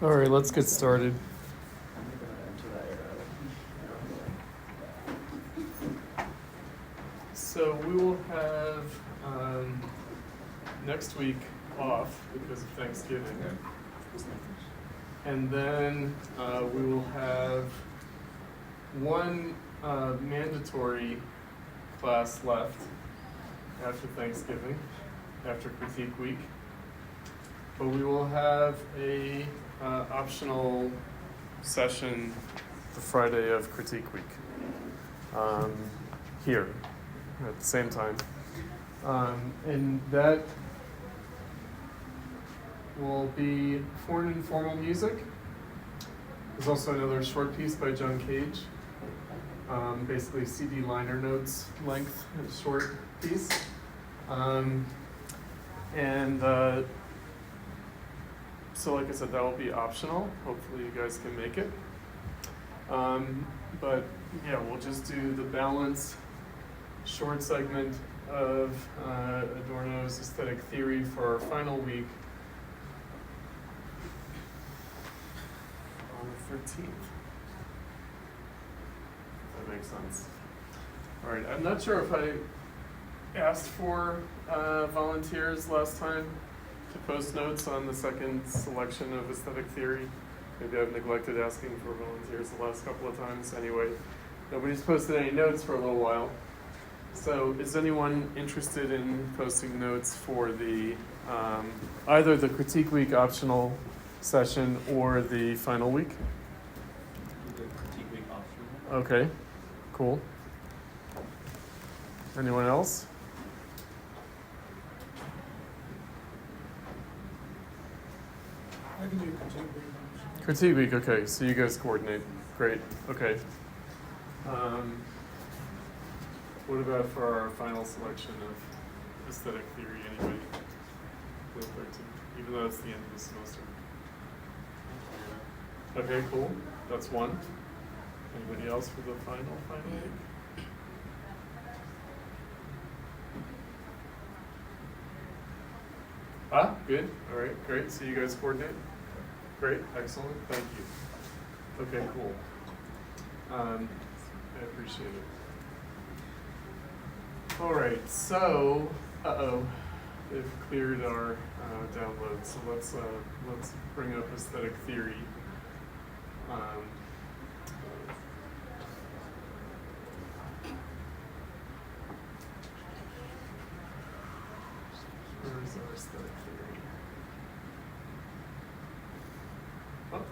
All right, let's get started. So we will have next week off because of Thanksgiving. And then we will have one mandatory class left after Thanksgiving, after Critique Week. But we will have a optional session the Friday of Critique Week here at the same time. And that will be foreign and formal music. There's also another short piece by John Cage, basically CD liner notes length, a short piece. So like I said, that will be optional. Hopefully you guys can make it. But yeah, we'll just do the balance short segment of Adorno's aesthetic theory for our final week on the 13th. If that makes sense. All right, I'm not sure if I asked for volunteers last time to post notes on the second selection of aesthetic theory. Maybe I've neglected asking for volunteers the last couple of times. Anyway, nobody's posted any notes for a little while. So is anyone interested in posting notes for the either the Critique Week optional session or the final week? The Critique Week optional. Okay, cool. Anyone else? I can do Critique Week. Critique Week, okay, so you guys coordinate. Great, okay. What about for our final selection of aesthetic theory, anybody? The 13th, even though it's the end of the semester. Okay, cool, that's one. Anybody else for the final week? Ah, good, all right, great, so you guys coordinate? Great, excellent, thank you. Okay, cool. I appreciate it. All right, so, they've cleared our download, so let's bring up aesthetic theory. Where is our aesthetic theory? Oh.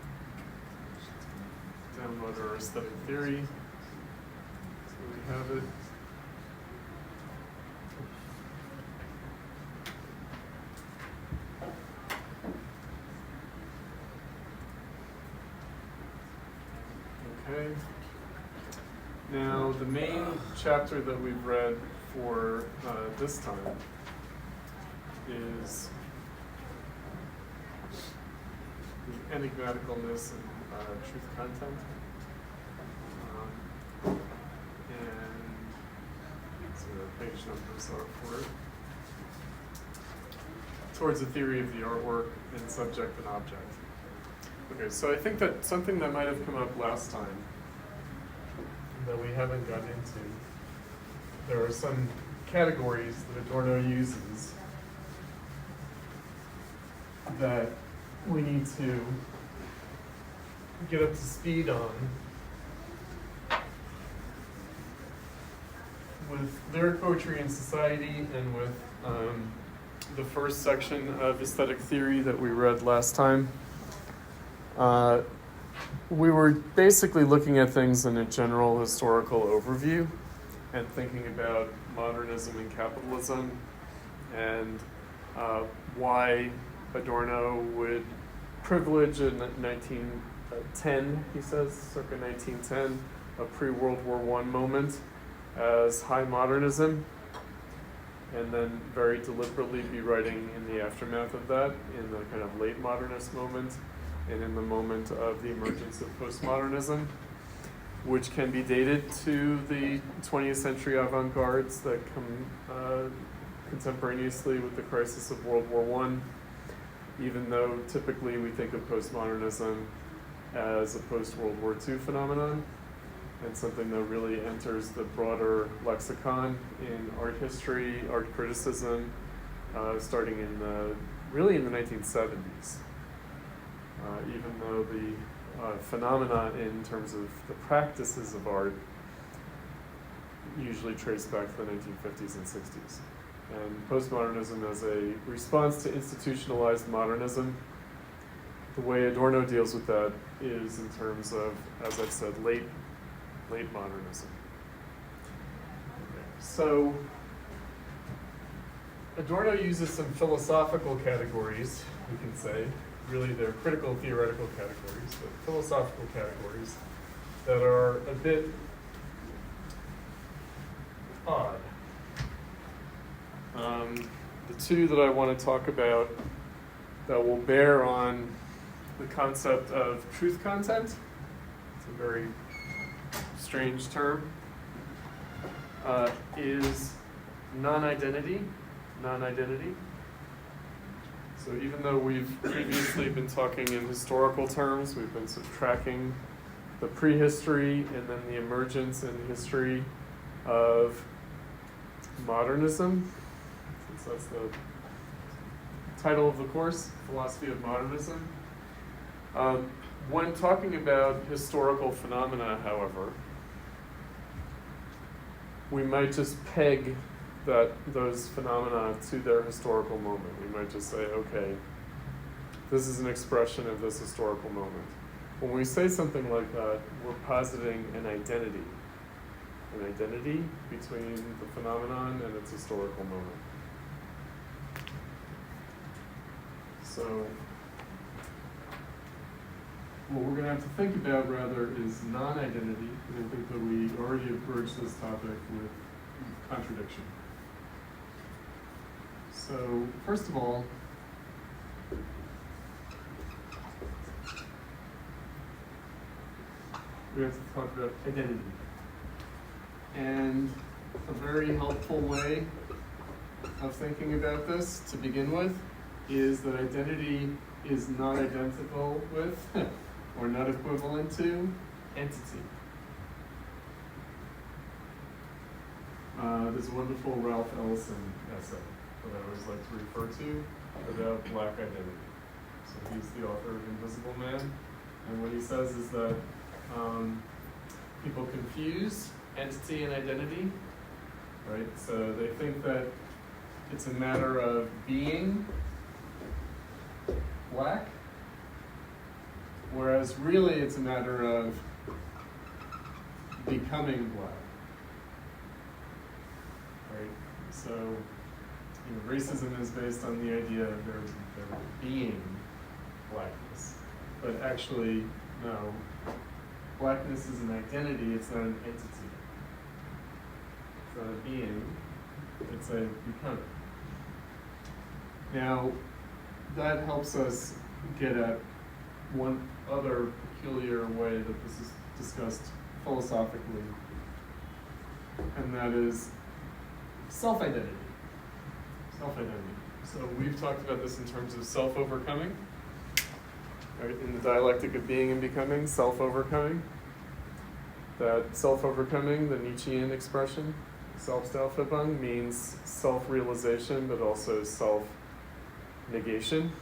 Download our aesthetic theory. So we have it. Okay. Now, the main chapter that we've read for this time is the enigmaticalness and truth content. And so the page numbers are for it. Towards the theory of the artwork and subject and object. Okay, so I think that something that might have come up last time that we haven't gotten into, there are some categories that Adorno uses that we need to get up to speed on with lyric poetry and society and with the first section of aesthetic theory that we read last time. We were basically looking at things in a general historical overview and thinking about modernism and capitalism and why Adorno would privilege in 1910, he says, circa 1910, a pre-World War I moment as high modernism, and then very deliberately be writing in the aftermath of that, in the kind of late modernist moment, and in the moment of the emergence of postmodernism, which can be dated to the 20th century avant-gardes that come contemporaneously with the crisis of World War I. even though typically we think of postmodernism as a post-World War II phenomenon, and something that really enters the broader lexicon in art history, art criticism, starting in really in the 1970s. Even though the phenomena in terms of the practices of art usually trace back to the 1950s and 60s. And postmodernism as a response to institutionalized modernism, the way Adorno deals with that is in terms of, as I've said, late modernism. So Adorno uses some philosophical categories, we can say. Really, they're critical theoretical categories, but philosophical categories that are a bit odd. The two that I want to talk about that will bear on the concept of truth content, it's a very strange term, is non-identity. So even though we've previously been talking in historical terms, we've been sort of tracking the prehistory and then the emergence and history of modernism, since that's the title of the course, Philosophy of Modernism. When talking about historical phenomena, however, we might just peg those phenomena to their historical moment. We might just say, okay, this is an expression of this historical moment. When we say something like that, we're positing an identity between the phenomenon and its historical moment. So what we're going to have to think about rather is non-identity, and I think that we already approached this topic with contradiction. So first of all, we have to talk about identity. And a very helpful way of thinking about this to begin with is that identity is not identical with or not equivalent to entity. There's a wonderful Ralph Ellison essay that I always like to refer to about black identity. So he's the author of Invisible Man, and what he says is that people confuse entity and identity, right? So they think that it's a matter of being black, whereas really it's a matter of becoming black. Right? So, racism is based on the idea of there being blackness. But actually, no. Blackness is an identity, it's not an entity. It's not a being, it's a becoming. Now, that helps us get at one other peculiar way that this is discussed philosophically, and that is self-identity. Self-identity. So we've talked about this in terms of self-overcoming, right? In the dialectic of being and becoming, self-overcoming. That self-overcoming, the Nietzschean expression, Selbstaufhebung, means self-realization, but also self-negation.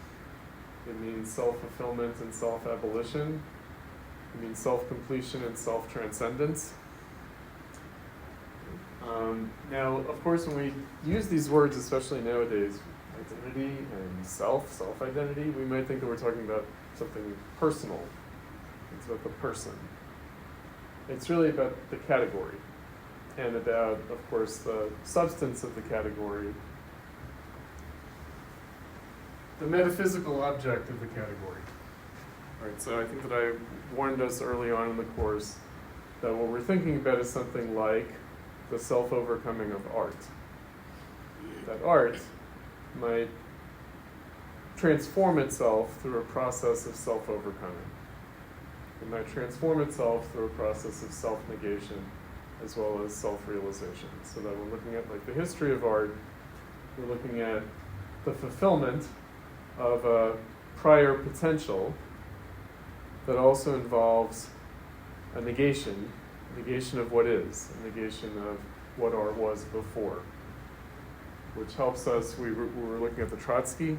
It means self-fulfillment and self-abolition. It means self-completion and self-transcendence. Now, of course, when we use these words, especially nowadays, identity and self-identity, we might think that we're talking about something personal. It's about the person. It's really about the category, and about, of course, the substance of the category, the metaphysical object of the category. Right, so I think that I warned us early on in the course that what we're thinking about is something like the self-overcoming of art. That art might transform itself through a process of self-overcoming. It might transform itself through a process of self-negation as well as self-realization. So that we're looking at like the history of art, we're looking at the fulfillment of a prior potential that also involves a negation of what is, a negation of what art was before, which helps us, we were looking at the Trotsky,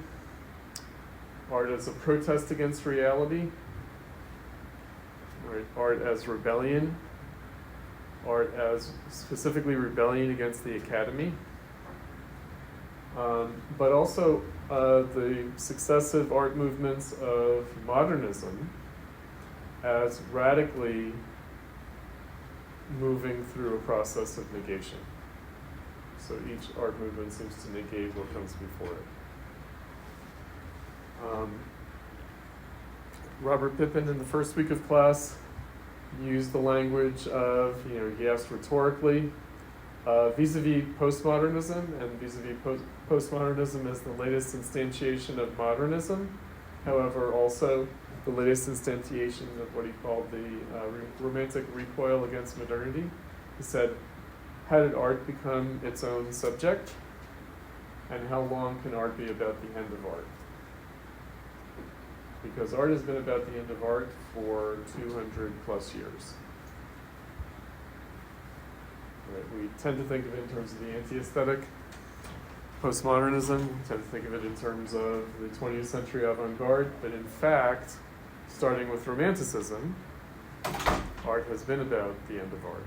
art as a protest against reality, right? Art as rebellion, art as specifically rebellion against the academy, but also the successive art movements of modernism as radically moving through a process of negation. So each art movement seems to negate what comes before it. Robert Pippin in the first week of class used the language of, he asked rhetorically, vis-a-vis postmodernism, and vis-a-vis postmodernism is the latest instantiation of modernism. However, also the latest instantiation of what he called the romantic recoil against modernity. He said, how did art become its own subject? And how long can art be about the end of art? Because art has been about the end of art for 200 plus years. Right? We tend to think of it in terms of the anti-aesthetic. Postmodernism, we tend to think of it in terms of the 20th century avant-garde, but in fact, starting with Romanticism, art has been about the end of art.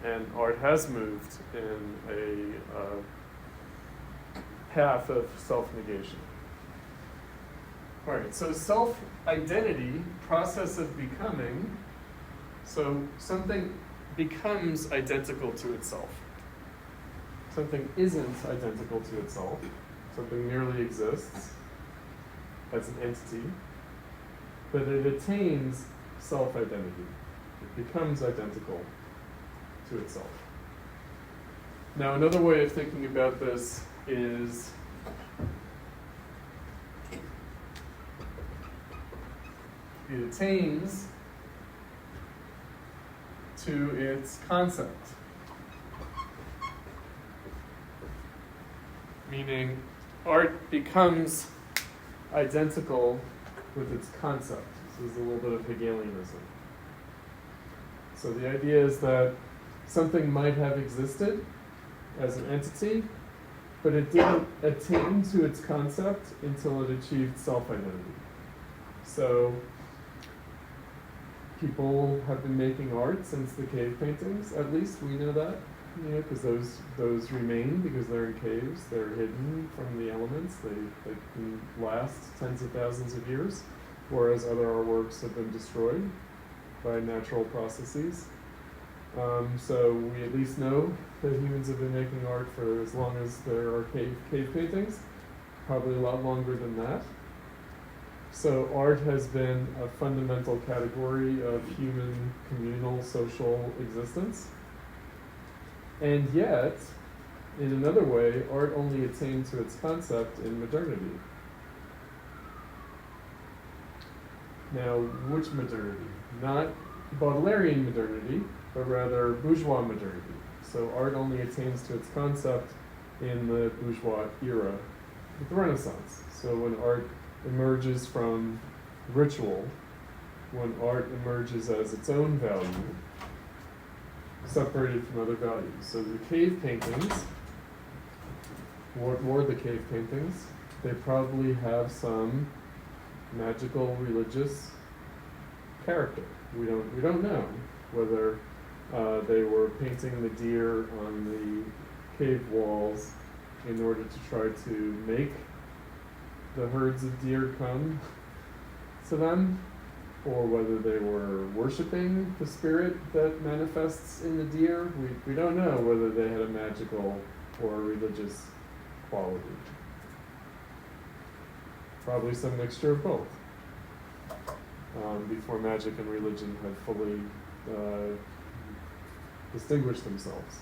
And art has moved in a path of self-negation. All right, so self-identity, process of becoming, so something becomes identical to itself. Something isn't identical to itself. Something merely exists as an entity, but it attains self-identity. It becomes identical to itself. Now, another way of thinking about this is it attains to its concept. Meaning, art becomes identical with its concept. This is a little bit of Hegelianism. So the idea is that something might have existed as an entity, but it didn't attain to its concept until it achieved self-identity. So people have been making art since the cave paintings, at least we know that, because those remain because they're in caves, they're hidden from the elements, they can last tens of thousands of years, whereas other artworks have been destroyed by natural processes. So we at least know that humans have been making art for as long as there are cave paintings, probably a lot longer than that. So art has been a fundamental category of human communal social existence. And yet, in another way, art only attained to its concept in modernity. Now, which modernity? Not Baudelarian modernity, but rather bourgeois modernity. So art only attains to its concept in the bourgeois era with the Renaissance. So when art emerges from ritual, when art emerges as its own value, separated from other values. So the cave paintings, what were the cave paintings? They probably have some magical religious character. We don't know whether they were painting the deer on the cave walls in order to try to make the herds of deer come to them, or whether they were worshiping the spirit that manifests in the deer. We don't know whether they had a magical or a religious quality. Probably some mixture of both, before magic and religion had fully distinguished themselves.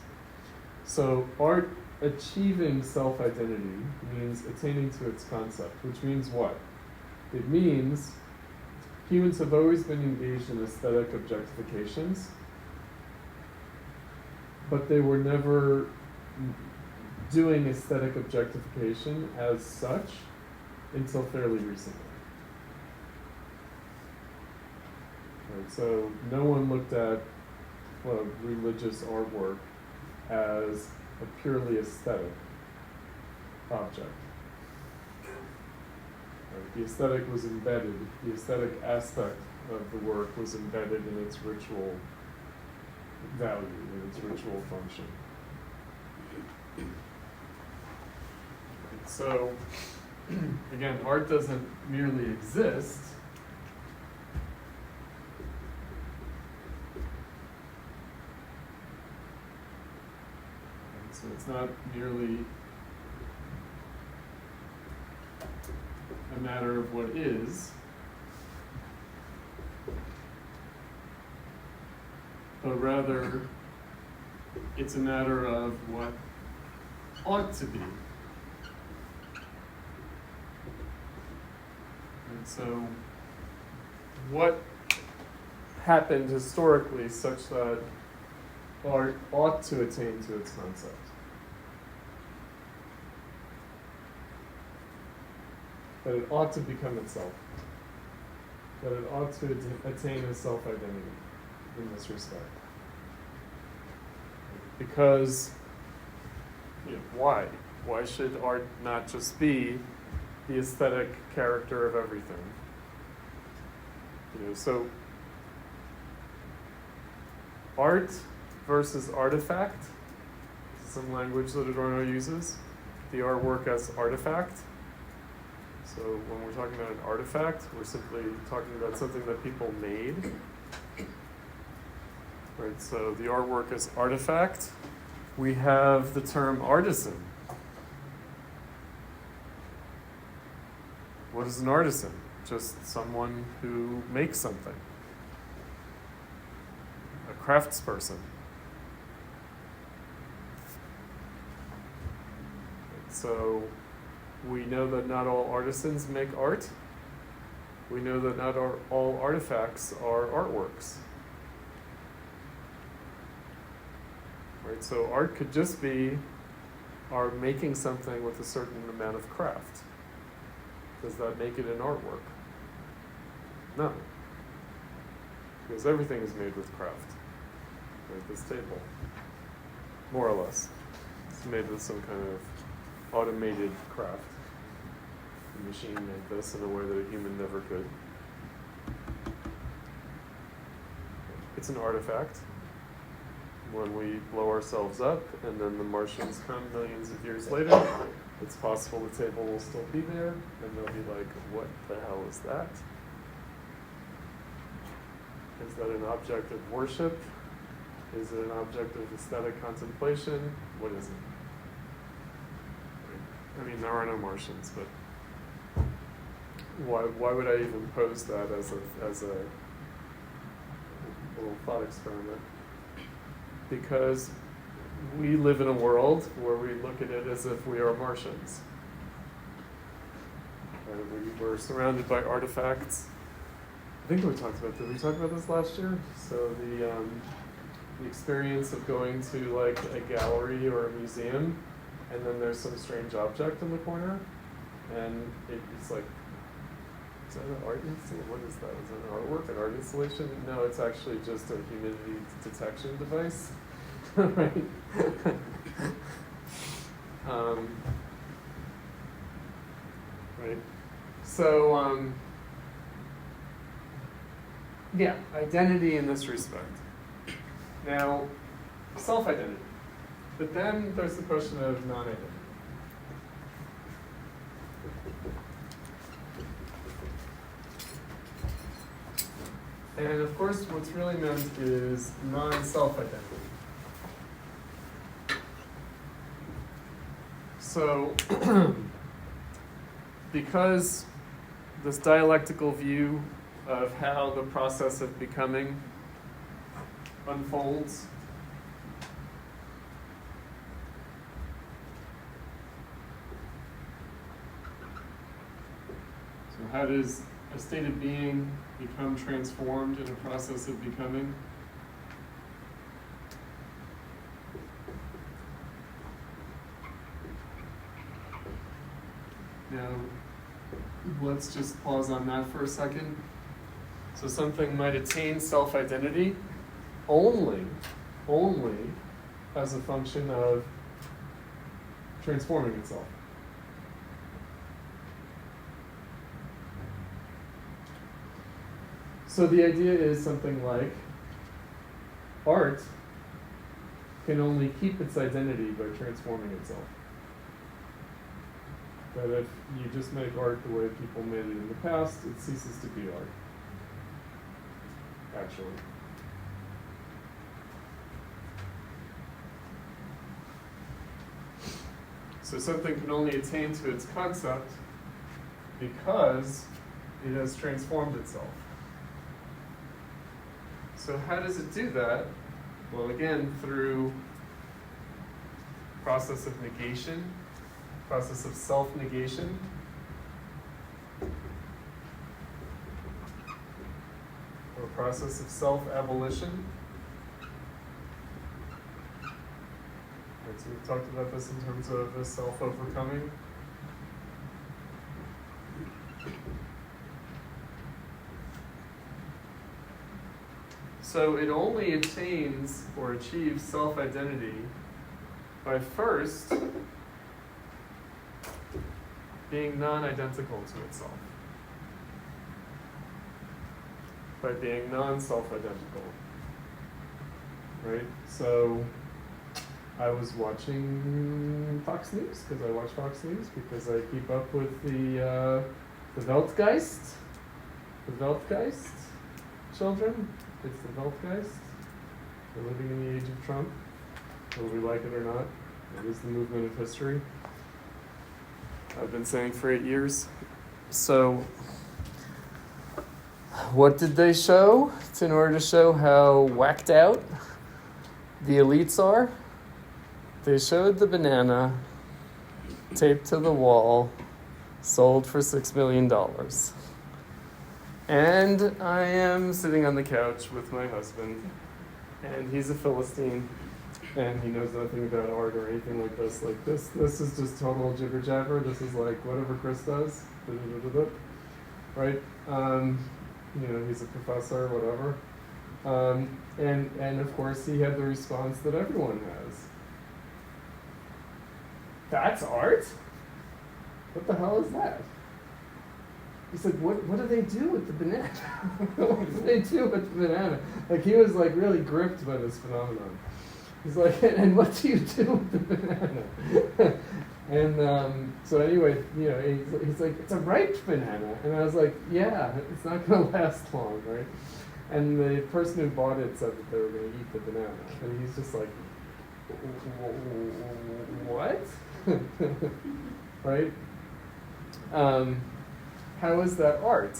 So art achieving self-identity means attaining to its concept, which means what? It means humans have always been engaged in aesthetic objectifications, but they were never doing aesthetic objectification as such until fairly recently. Right, so no one looked at religious artwork as a purely aesthetic object. Right, the aesthetic was embedded, the aesthetic aspect of the work was embedded in its ritual value, in its ritual function. So, again, art doesn't merely exist. So it's not merely a matter of what is, but rather it's a matter of what ought to be. And so what happened historically such that art ought to attain to its concept? That it ought to become itself. That it ought to attain a self-identity in this respect. Because, why? Why should art not just be the aesthetic character of everything? So art versus artifact, some language that Adorno uses, the artwork as artifact. So when we're talking about an artifact, we're simply talking about something that people made. Right, so the artwork as artifact. We have the term artisan. What is an artisan? Just someone who makes something. A craftsperson. So we know that not all artisans make art. We know that not all artifacts are artworks. Right? So art could just be our making something with a certain amount of craft. Does that make it an artwork? No. Because everything is made with craft. Like this table. More or less. It's made with some kind of automated craft. The machine made this in a way that a human never could. It's an artifact. When we blow ourselves up and then the Martians come millions of years later, it's possible the table will still be there and they'll be like, what the hell is that? Is that an object of worship? Is it an object of aesthetic contemplation? What is it? I mean, there are no Martians, but why would I even pose that as a little thought experiment? Because we live in a world where we look at it as if we are Martians. We're surrounded by artifacts. I think did we talk about this last year? So the experience of going to like a gallery or a museum, and then there's some strange object in the corner, and it's like, is that an art installation? What is that? Is that an artwork, an art installation? No, it's actually just a humidity detection device, right? Right. So, yeah, identity in this respect. Now, self-identity. But then there's the question of non-identity. And of course, what's really meant is non-self-identity. So, because this dialectical view of how the process of becoming unfolds, so how does a state of being become transformed in a process of becoming? Now, let's just pause on that for a second. So something might attain self-identity only as a function of transforming itself. So the idea is something like art can only keep its identity by transforming itself. That if you just make art the way people made it in the past, it ceases to be art. Actually. So something can only attain to its concept because it has transformed itself. So how does it do that? Well, again, through process of negation, process of self-negation. Or process of self-abolition. Right, so we've talked about this in terms of the self-overcoming. So it only attains or achieves self-identity by first being non-identical to itself. By being non-self-identical. Right? So I was watching Fox News, because I watch Fox News, because I keep up with the Weltgeist. The Weltgeist children. It's the Weltgeist. We're living in the age of Trump, whether we like it or not. It is the movement of history. I've been saying for 8 years. So, what did they show? It's in order to show how whacked out the elites are. They showed the banana taped to the wall, sold for $6 million. And I am sitting on the couch with my husband, and he's a Philistine, and he knows nothing about art or anything like this. Like this is just total jibber jabber. This is like whatever Chris does, right? You know, he's a professor, whatever. And of course, he had the response that everyone has. That's art? What the hell is that? He's like, what do they do with the banana? What do they do with the banana? Like, he was like really gripped by this phenomenon. He's like, and what do you do with the banana? And so anyway, you know, he's like, it's a ripe banana. And I was like, yeah, it's not going to last long, right? And the person who bought it said that they were going to eat the banana. And he's just like, what? Right? How is that art?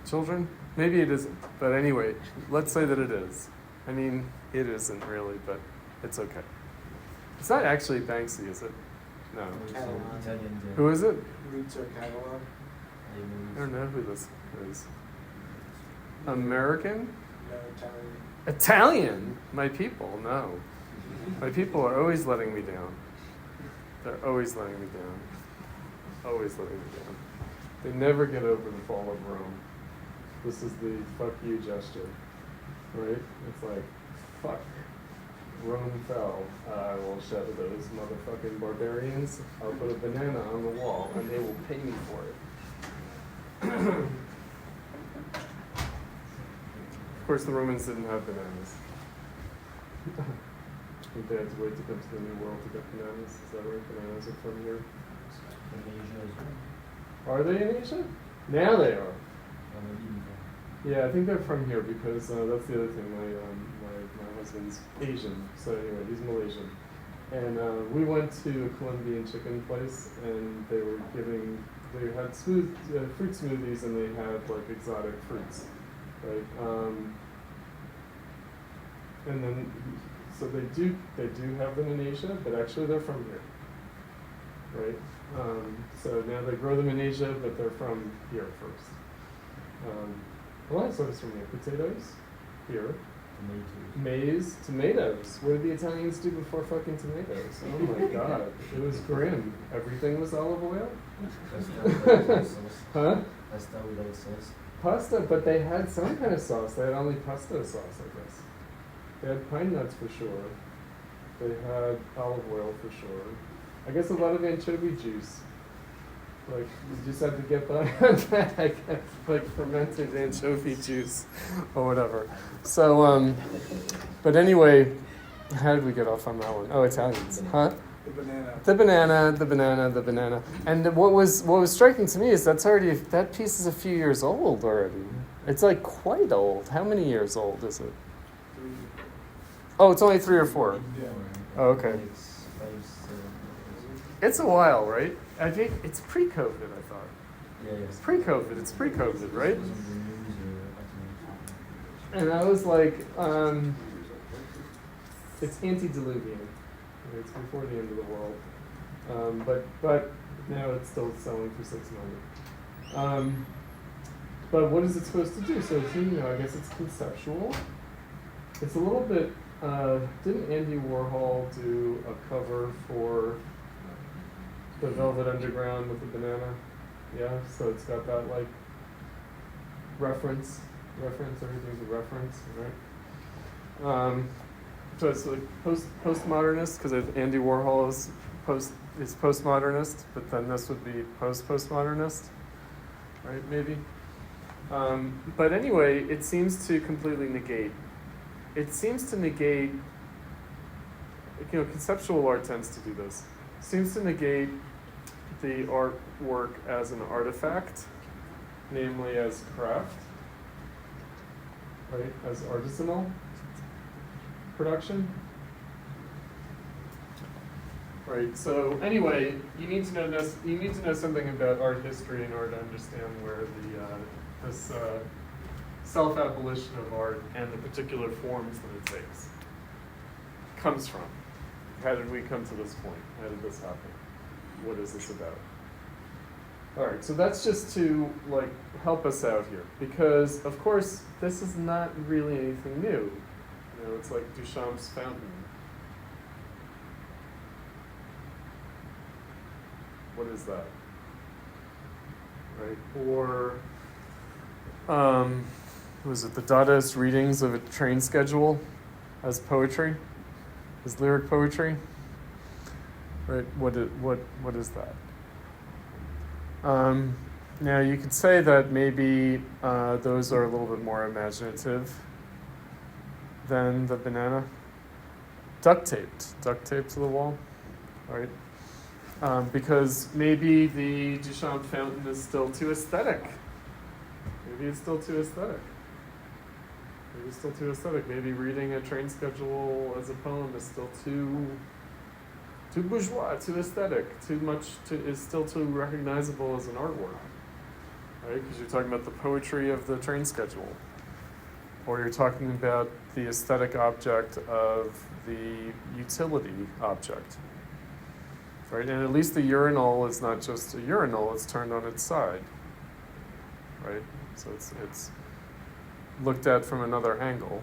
Children? Maybe it isn't. But anyway, let's say that it is. I mean, it isn't really, but it's okay. It's not actually Banksy, is it? No. Who is it? Roots are catalog. I don't know who this is. American? No, Italian. Italian? My people, no. My people are always letting me down. They're always letting me down. Always letting me down. They never get over the fall of Rome. This is the fuck you gesture, right? It's like, fuck. Rome fell. I will shadow those motherfucking barbarians. I'll put a banana on the wall and they will pay me for it. Of course, the Romans didn't have bananas. I think they had to wait to come to the New World to get bananas. Is that right? Bananas are from here. Are they in Asia? Now they are. Yeah, I think they're from here because that's the other thing. My husband's Asian, so anyway, he's Malaysian. And we went to a Colombian chicken place, and they had fruit smoothies, and they had like exotic fruits, right? And then, so they do have them in Asia, but actually they're from here, right? So now they grow them in Asia, but they're from here first. A lot of stuff is from here. Potatoes, here. Tomatoes. Maize, tomatoes. What did the Italians do before fucking tomatoes? Oh my god, it was grim. Everything was olive oil. Pasta without sauce. Huh? Pasta without sauce. Pasta, but they had some kind of sauce. They had only pesto sauce, I guess. They had pine nuts for sure. They had olive oil for sure. I guess a lot of anchovy juice. Like, you just had to get by on that, like fermented anchovy juice or whatever. So, but anyway, how did we get off on that one? Oh, Italians, huh? The banana. The banana. And what was striking to me is that piece is a few years old already. It's like quite old. How many years old is it? 3. Oh, it's only 3 or 4. Yeah. Oh, okay. It's 5, 7 years. It's a while, right? I think it's pre-COVID, I thought. Yeah, yeah. It's pre-COVID, right? It was on the news, And I was like, it's antediluvian. It's before the end of the world. But now it's still selling for $6 million. But what is it supposed to do? So it's, I guess it's conceptual. It's a little bit, didn't Andy Warhol do a cover for the Velvet Underground with the banana? Yeah, so it's got that like reference, everything's a reference, right? So it's like postmodernist, because Andy Warhol is postmodernist, but then this would be postmodernist, right? Maybe. But anyway, it seems to completely negate. It seems to negate. Conceptual art tends to do this. Seems to negate the artwork as an artifact, namely as craft, right? As artisanal production. Right. So anyway, you need to know something about art history in order to understand where this self-abolition of art and the particular forms that it takes comes from. How did we come to this point? How did this happen? What is this about? All right, so that's just to help us out here, because of course this is not really anything new. It's like Duchamp's fountain. What is that? Right? Or was it the Dadaist readings of a train schedule as poetry, as lyric poetry? Right? What is that? Now you could say that maybe those are a little bit more imaginative than the banana. Duct taped to the wall, right? Because maybe the Duchamp fountain is still too aesthetic. Maybe it's still too aesthetic. Maybe reading a train schedule as a poem is still too bourgeois, too aesthetic, is still too recognizable as an artwork, right? Because you're talking about the poetry of the train schedule, or you're talking about the aesthetic object of the utility object, right? And at least the urinal is not just a urinal; it's turned on its side, right? So it's looked at from another angle,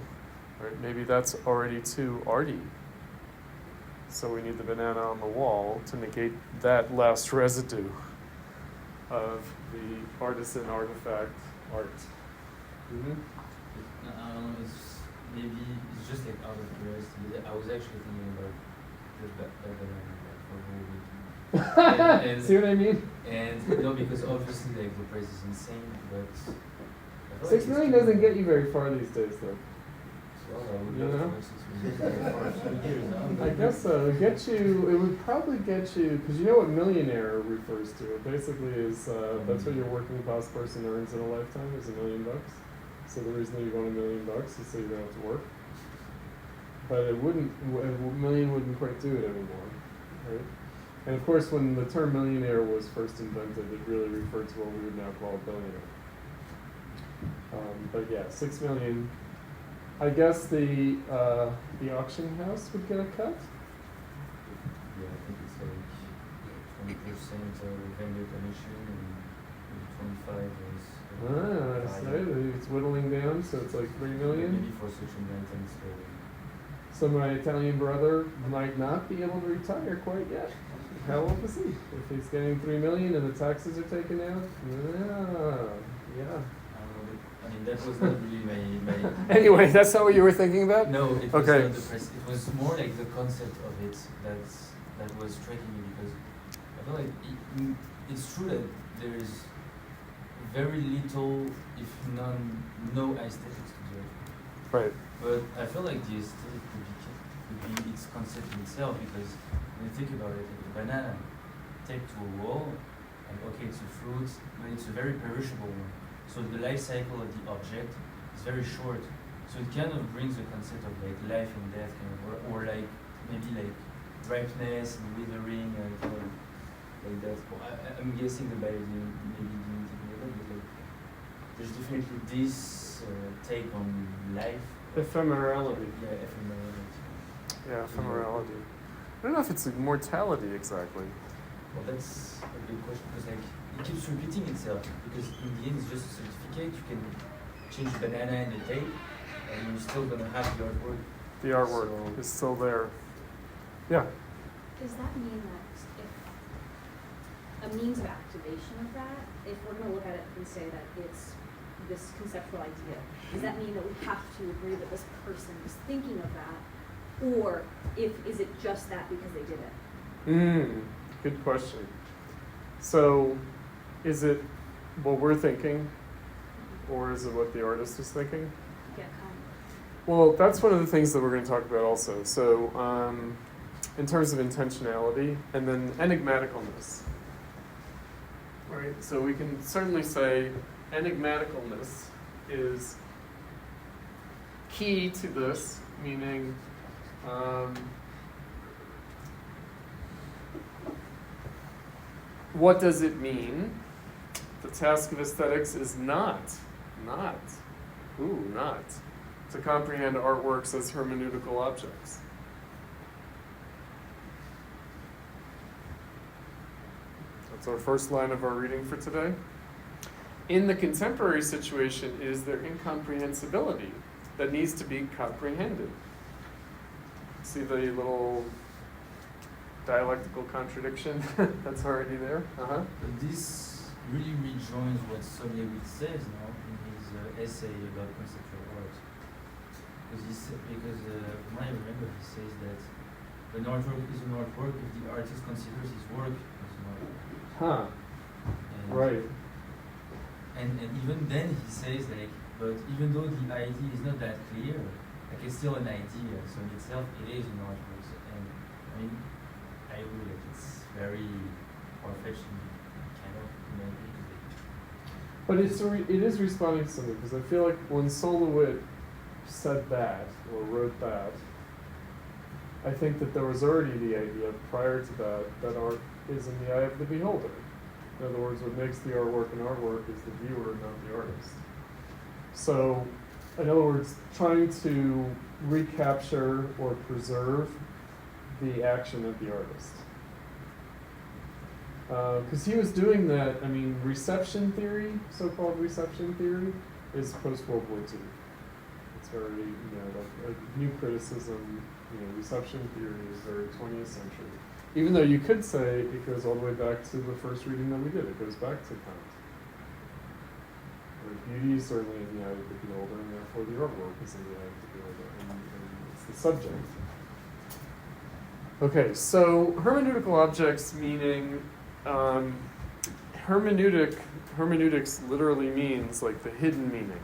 right? Maybe that's already too arty. So we need the banana on the wall to negate that last residue of the artisan artifact art. Mm-hmm. Maybe it's just like out of curiosity. I was actually thinking about the banana for See what I mean? And no, because obviously the price is insane, but $6 million doesn't get you very far these days, though. Well, I would You love know? to make $6 million. I guess so. It would probably get you, because you know what millionaire refers to. It basically is, that's what your working class person earns in a lifetime is $1 million. So the reason that you want $1 million is so you don't have to work. But $1 million wouldn't quite do it anymore, right? And of course, when the term millionaire was first invented, it really referred to what we would now call a billionaire. But yeah, $6 million. I guess the auction house would get a cut. Yeah, I think it's like 20% of vendor commission and 25 is. So it's whittling down, so it's like 3 million. Maybe for such enlightened story. So my Italian brother might not be able to retire quite yet. How old is he? If he's getting 3 million and the taxes are taken out, yeah. I mean, that was not really my Anyway, that's not what you were thinking about? No, it was Okay. not the press. It was more like the concept of it that was striking me, because I feel like it's true that there is very little, if no aesthetics to the art. Right. But I feel like the aesthetic could be its concept in itself, because when you think about it, like a banana taped to a wall, and okay, it's a fruit, but it's a very perishable one. So the life cycle of the object is very short. So it kind of brings the concept of like life and death, kind of, or like maybe like ripeness and withering, and kind of like that. Well, I'm guessing the bio maybe didn't think about it, but like there's definitely this take on life. Ephemerality. Yeah, ephemerality. Yeah, ephemerality. I don't know if it's immortality exactly. Well, that's a good question, because like it keeps repeating itself, because in the end it's just a certificate. You can change the banana and the tape, and you're still gonna have the artwork. The artwork So- is still there. Yeah. Does that mean that if a means of activation of that, if we're going to look at it and say that it's this conceptual idea, does that mean that we have to agree that this person is thinking of that, or is it just that because they did it? Good question. So, is it what we're thinking, or is it what the artist is thinking? Yeah, Well, that's one of the things that we're going to talk about also. So, in terms of intentionality, and then enigmaticalness. Right? So we can certainly say enigmaticalness is key to this, meaning what does it mean? The task of aesthetics is not to comprehend artworks as hermeneutical objects. That's our first line of our reading for today. In the contemporary situation, it is their incomprehensibility that needs to be comprehended. See the little dialectical contradiction that's already there? Uh-huh. But this really rejoins what Somiewicz says now in his essay about conceptual art. Because from what I remember, he says that an artwork is an artwork if the artist considers his work as an artwork. Huh. And, Right. And even then he says like, but even though the idea is not that clear, like it's still an idea. So in itself, it is an artwork. So, and I mean, I agree that it's very far-fetched and cannot imagine it. But it is responding to something, because I feel like when Solowit said that, or wrote that, I think that there was already the idea prior to that art is in the eye of the beholder. In other words, what makes the artwork an artwork is the viewer, not the artist. So, in other words, trying to recapture or preserve the action of the artist. Because he was doing that, I mean, reception theory, so-called reception theory, is post-World War II. It's very, like a new criticism, reception theory is very 20th century. Even though you could say it goes all the way back to the first reading that we did, it goes back to Kant. Where beauty is certainly in the eye of the beholder, and therefore the artwork is in the eye of the beholder, and it's the subject. Okay, so hermeneutical objects meaning hermeneutics literally means like the hidden meaning,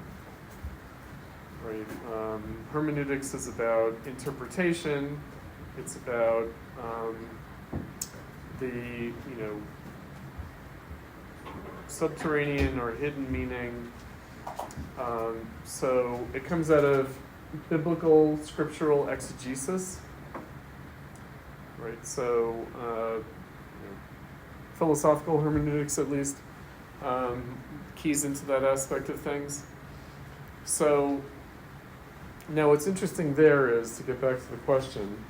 right? Hermeneutics is about interpretation. It's about the subterranean or hidden meaning. So it comes out of biblical scriptural exegesis, right? So philosophical hermeneutics, at least, keys into that aspect of things. So now what's interesting there is, to get back to the question,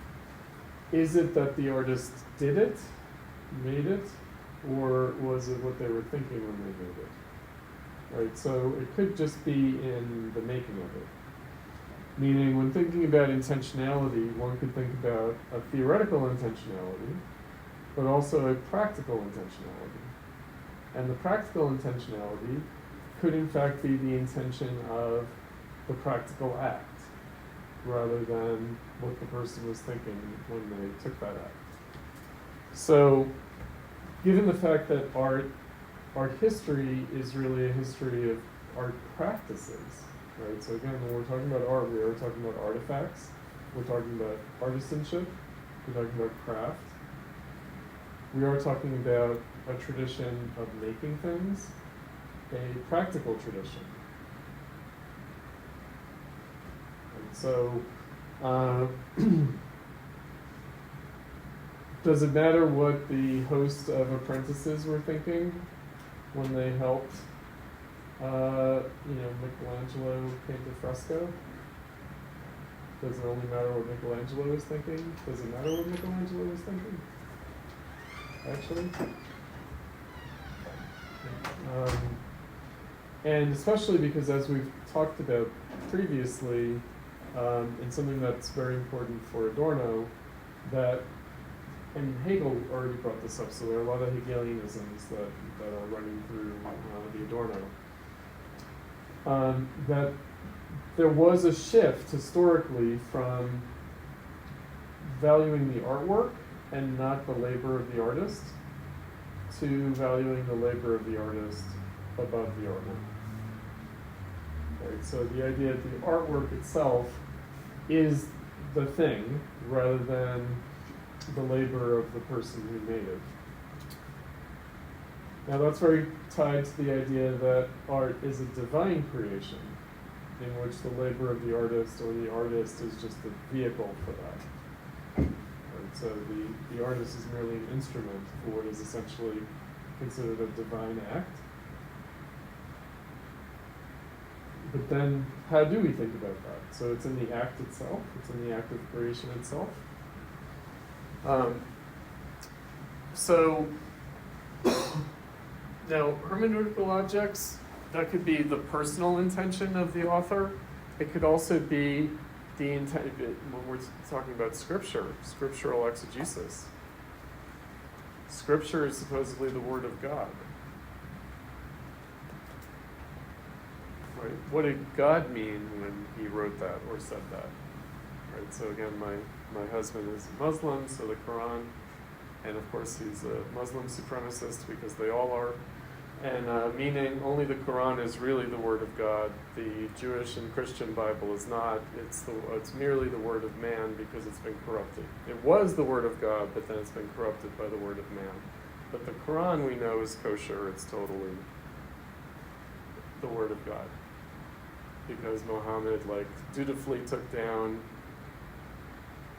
is it that the artist did it, made it, or was it what they were thinking when they made it? Right, so it could just be in the making of it. Meaning, when thinking about intentionality, one could think about a theoretical intentionality, but also a practical intentionality. And the practical intentionality could in fact be the intention of the practical act, rather than what the person was thinking when they took that act. So, given the fact that art history is really a history of art practices, right? So again, when we're talking about art, we are talking about artifacts, we're talking about artisanship, we're talking about craft. We are talking about a tradition of making things, a practical tradition. And so, does it matter what the host of apprentices were thinking when they helped, Michelangelo paint a fresco? Does it only matter what Michelangelo was thinking? Does it matter what Michelangelo was thinking? Actually? And especially because, as we've talked about previously, and something that's very important for Adorno, and Hegel already brought this up, so there are a lot of Hegelianisms that are running through the Adorno. That there was a shift historically from valuing the artwork and not the labor of the artist to valuing the labor of the artist above the artwork. Right, so the idea that the artwork itself is the thing rather than the labor of the person who made it. Now that's very tied to the idea that art is a divine creation, in which the labor of the artist or the artist is just a vehicle for that. Right, so the artist is merely an instrument for what is essentially considered a divine act. But then, how do we think about that? So it's in the act itself, it's in the act of creation itself. So, now, hermeneutical objects, that could be the personal intention of the author. It could also be the intent, when we're talking about scripture, scriptural exegesis. Scripture is supposedly the word of God. Right? What did God mean when he wrote that or said that? Right? So again, my husband is Muslim, so the Quran, and of course he's a Muslim supremacist because they all are, and meaning only the Quran is really the word of God. The Jewish and Christian Bible is not. It's merely the word of man because it's been corrupted. It was the word of God, but then it's been corrupted by the word of man. But the Quran we know is kosher. It's totally the word of God. Because Muhammad, dutifully took down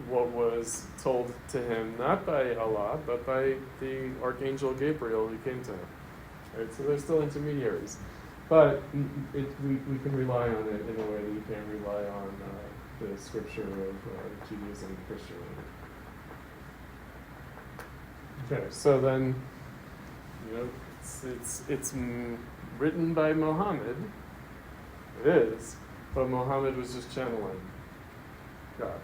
what was told to him, not by Allah, but by the Archangel Gabriel who came to him. Right? So they're still intermediaries. But we can rely on it in a way that you can't rely on the scripture of Judaism and Christianity. Okay, so then, it's written by Muhammad. It is, but Muhammad was just channeling God.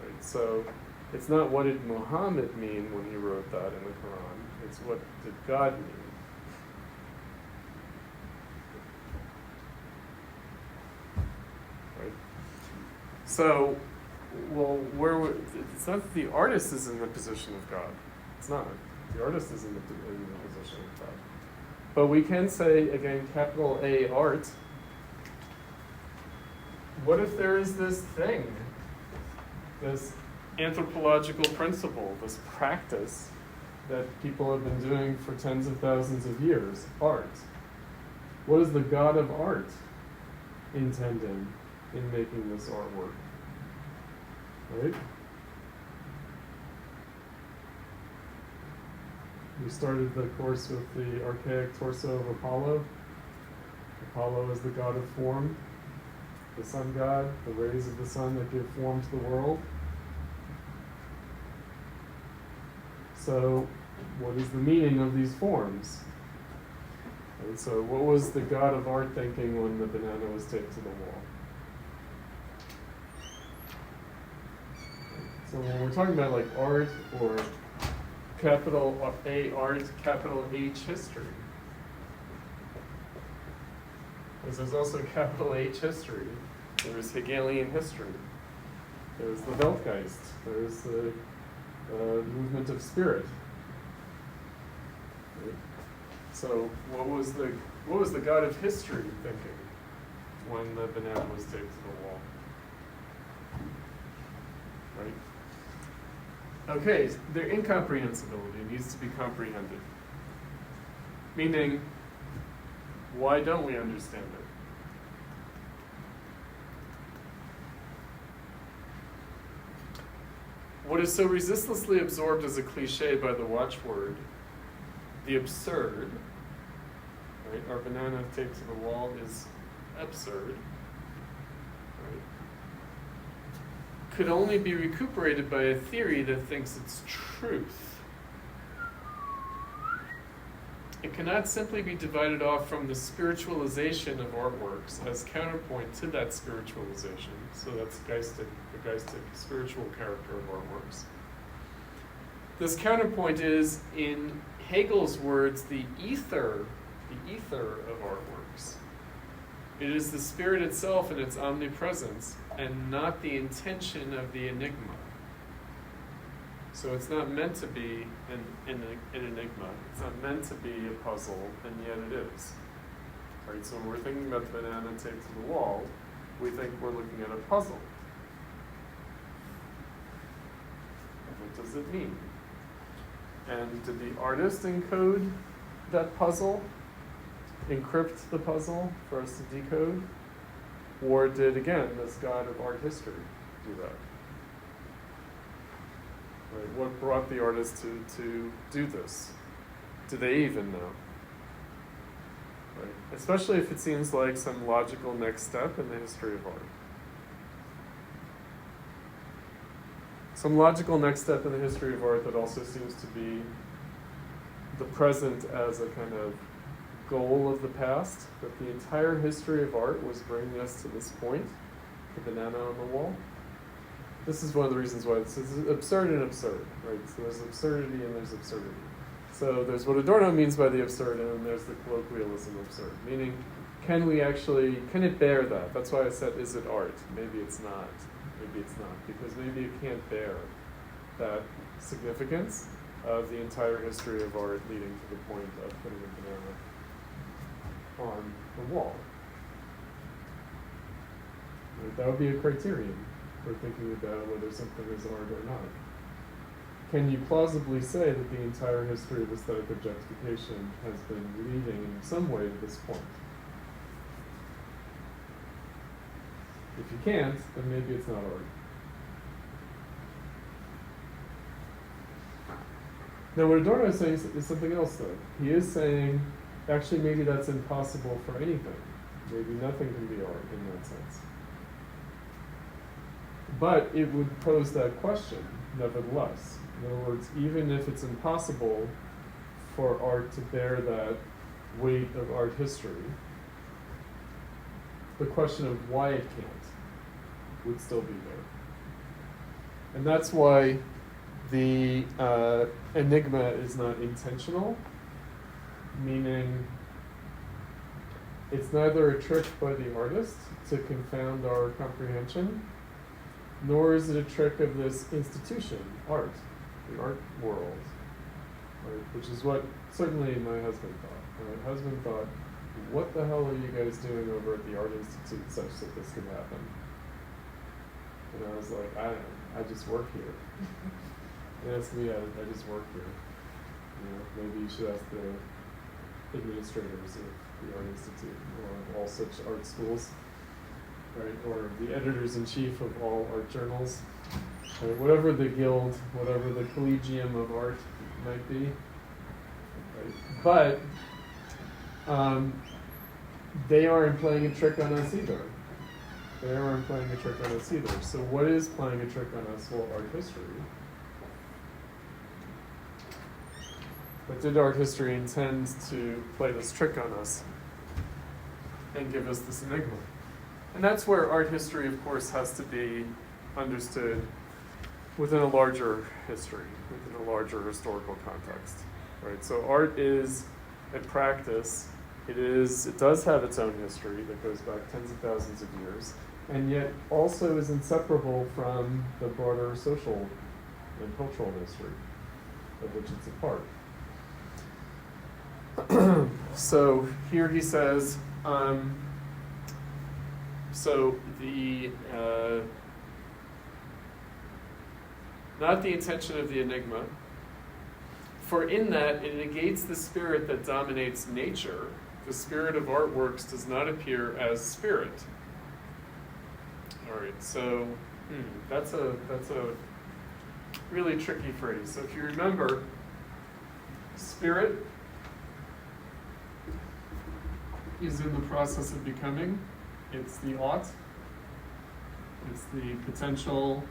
Right, so it's not what did Muhammad mean when he wrote that in the Quran, it's what did God mean. Right? So, it's not that the artist is in the position of God. It's not. The artist is in the position of God. But we can say, again, capital A, art. What if there is this thing, this anthropological principle, this practice that people have been doing for tens of thousands of years, art? What is the God of art intending in making this artwork? Right? We started the course with the archaic torso of Apollo. Apollo is the god of form, the sun god, the rays of the sun that give form to the world. So, what is the meaning of these forms? And so, what was the god of art thinking when the banana was taped to the wall? So, when we're talking about like art or capital A art, capital H history, because there's also capital H history. There's Hegelian history. There's the Weltgeist. There's the movement of spirit. Right? So, what was the god of history thinking when the banana was taped to the wall? Right. Okay, their incomprehensibility needs to be comprehended. Meaning, why don't we understand it? What is so resistlessly absorbed as a cliche by the watchword, the absurd, right? Our banana taped to the wall is absurd, right? Could only be recuperated by a theory that thinks it's truth. It cannot simply be divided off from the spiritualization of artworks as counterpoint to that spiritualization. So that's the geistic spiritual character of artworks. This counterpoint is, in Hegel's words, the ether of artworks. It is the spirit itself in its omnipresence and not the intention of the enigma. So it's not meant to be an enigma. It's not meant to be a puzzle, and yet it is. Right? So when we're thinking about the banana taped to the wall, we think we're looking at a puzzle. What does it mean? And did the artist encode that puzzle, encrypt the puzzle for us to decode? Or did, again, this god of art history do that? Right. What brought the artist to do this? Do they even know? Right. Especially if it seems like some logical next step in the history of art. Some logical next step in the history of art that also seems to be the present as a kind of goal of the past, that the entire history of art was bringing us to this point, the banana on the wall. This is one of the reasons why this is absurd and absurd, right? So there's absurdity and there's absurdity. So there's what Adorno means by the absurd, and then there's the colloquialism absurd, meaning can it bear that? That's why I said, is it art? Maybe it's not. Maybe it's not, because maybe it can't bear that significance of the entire history of art leading to the point of putting a banana on the wall. Right? That would be a criterion for thinking about whether something is art or not. Can you plausibly say that the entire history of aesthetic objectification has been leading in some way to this point? If you can't, then maybe it's not art. Now, what Adorno is saying is something else, though. He is saying, actually, maybe that's impossible for anything. Maybe nothing can be art in that sense. But it would pose that question, nevertheless. In other words, even if it's impossible for art to bear that weight of art history, the question of why it can't would still be there. And that's why the enigma is not intentional, meaning it's neither a trick by the artist to confound our comprehension, nor is it a trick of this institution, art, the art world, right? Which is what certainly my husband thought. My husband thought, what the hell are you guys doing over at the Art Institute such that this could happen? And I was like, I don't know, I just work here. And asked me, I just work here. You know, maybe you should ask the administrators of the Art Institute or all such art schools, right? Or the editors-in-chief of all art journals, right? Whatever the guild, whatever the collegium of art might be, right? But they aren't playing a trick on us either. They aren't playing a trick on us either. So what is playing a trick on us? Well, art history. But did art history intend to play this trick on us and give us this enigma? And that's where art history, of course, has to be understood within a larger history, within a larger historical context, right? So art is a practice. It does have its own history that goes back tens of thousands of years, and yet also is inseparable from the broader social and cultural history of which it's a part. So here he says, not the intention of the enigma, for in that it negates the spirit that dominates nature. The spirit of artworks does not appear as spirit. All right, so that's a really tricky phrase. So if you remember, spirit is in the process of becoming. It's the ought. It's the potential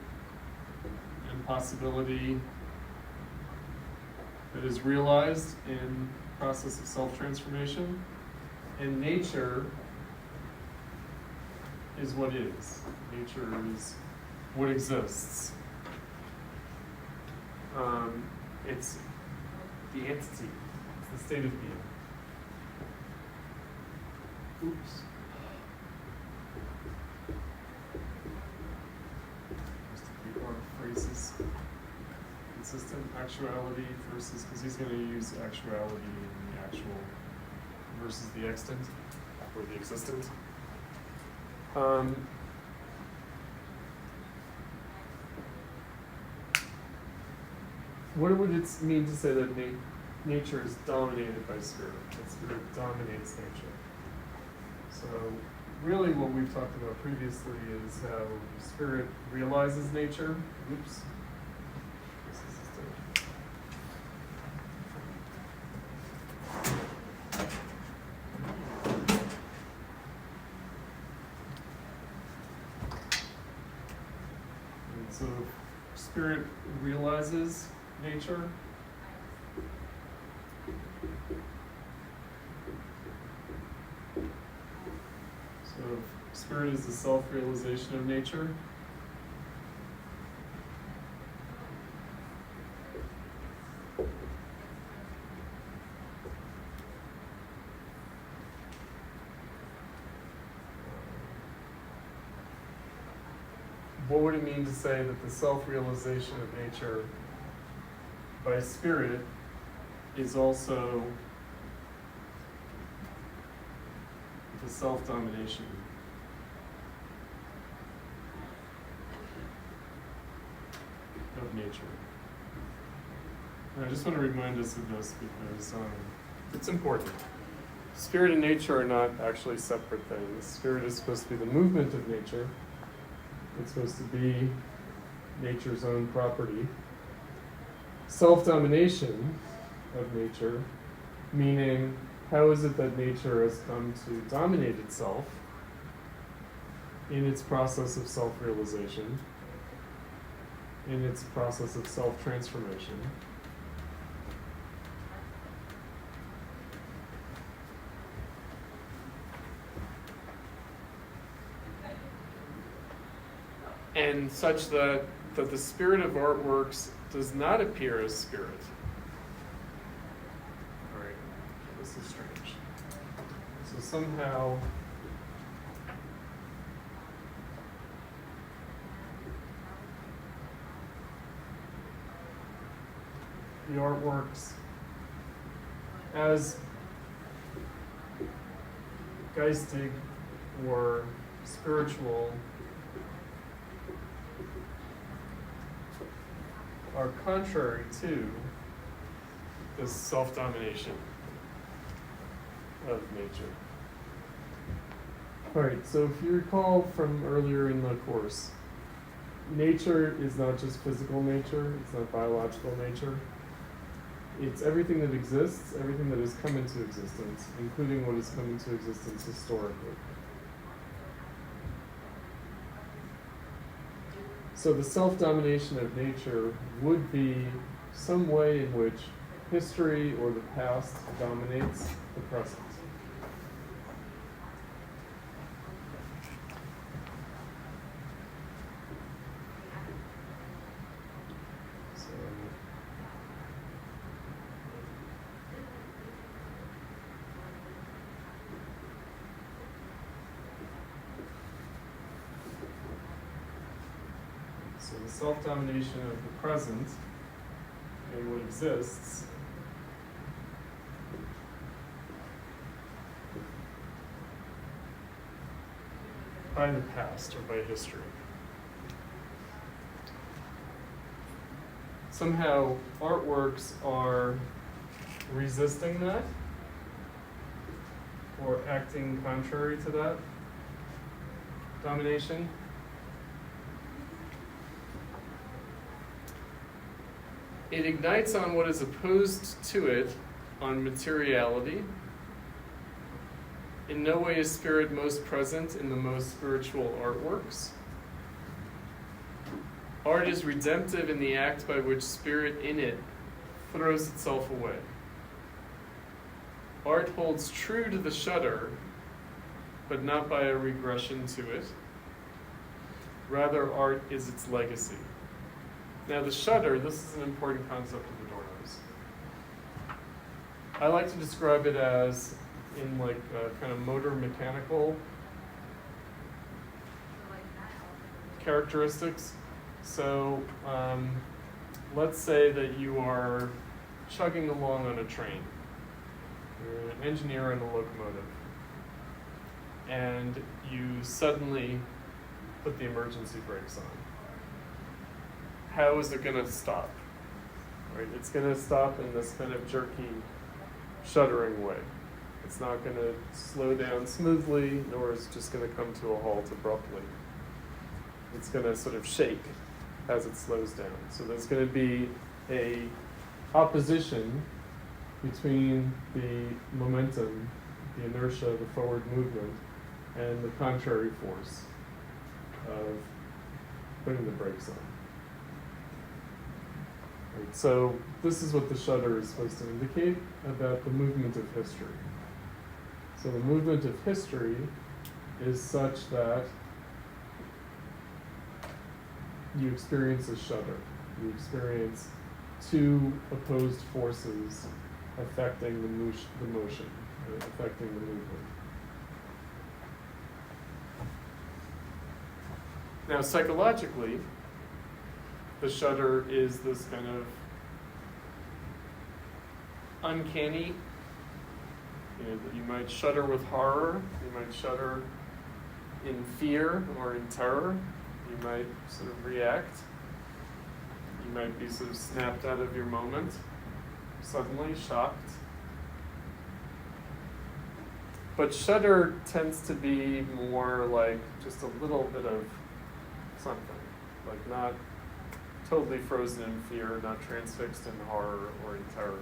and possibility that is realized in the process of self-transformation. And nature is what is. Nature is what exists. It's the entity. It's the state of being. Oops. Just to keep our phrases consistent. Actuality versus, because he's going to use actuality in the actual versus the extant or the existent. What would it mean to say that nature is dominated by spirit? That spirit dominates nature. So really what we've talked about previously is how spirit realizes nature. Oops. This is just and so spirit realizes nature. So spirit is the self-realization of nature. What would it mean to say that the self-realization of nature by spirit is also the self-domination of nature? And I just want to remind us of this because it's important. Spirit and nature are not actually separate things. Spirit is supposed to be the movement of nature. It's supposed to be nature's own property. Self-domination of nature, meaning how is it that nature has come to dominate itself in its process of self-realization, in its process of self-transformation. And such that the spirit of artworks does not appear as spirit. All right, this is strange. So somehow the artworks as geistig or spiritual are contrary to this self-domination of nature. All right, so if you recall from earlier in the course, nature is not just physical nature, it's not biological nature. It's everything that exists, everything that has come into existence, including what has come into existence historically. So the self-domination of nature would be some way in which history or the past dominates the present. So the self-domination of the present, and what exists, by the past or by history. Somehow artworks are resisting that or acting contrary to that domination. It ignites on what is opposed to it on materiality. In no way is spirit most present in the most spiritual artworks. Art is redemptive in the act by which spirit in it throws itself away. Art holds true to the shudder, but not by a regression to it. Rather, art is its legacy. Now, the shudder, this is an important concept of Adorno's. I like to describe it as in like kind of motor mechanical characteristics. So let's say that you are chugging along on a train. You're an engineer in a locomotive. And you suddenly put the emergency brakes on. How is it going to stop? Right? It's going to stop in this kind of jerky, shuddering way. It's not going to slow down smoothly, nor is it just going to come to a halt abruptly. It's going to sort of shake as it slows down. So there's going to be a opposition between the momentum, the inertia, the forward movement, and the contrary force of putting the brakes on. Right, so this is what the shudder is supposed to indicate about the movement of history. So the movement of history is such that you experience a shudder. You experience two opposed forces affecting the motion, affecting the movement. Now, psychologically, the shudder is this kind of uncanny. You might shudder with horror. You might shudder in fear or in terror. You might sort of react. You might be sort of snapped out of your moment, suddenly shocked. But shudder tends to be more like just a little bit of something, like not totally frozen in fear, not transfixed in horror or in terror,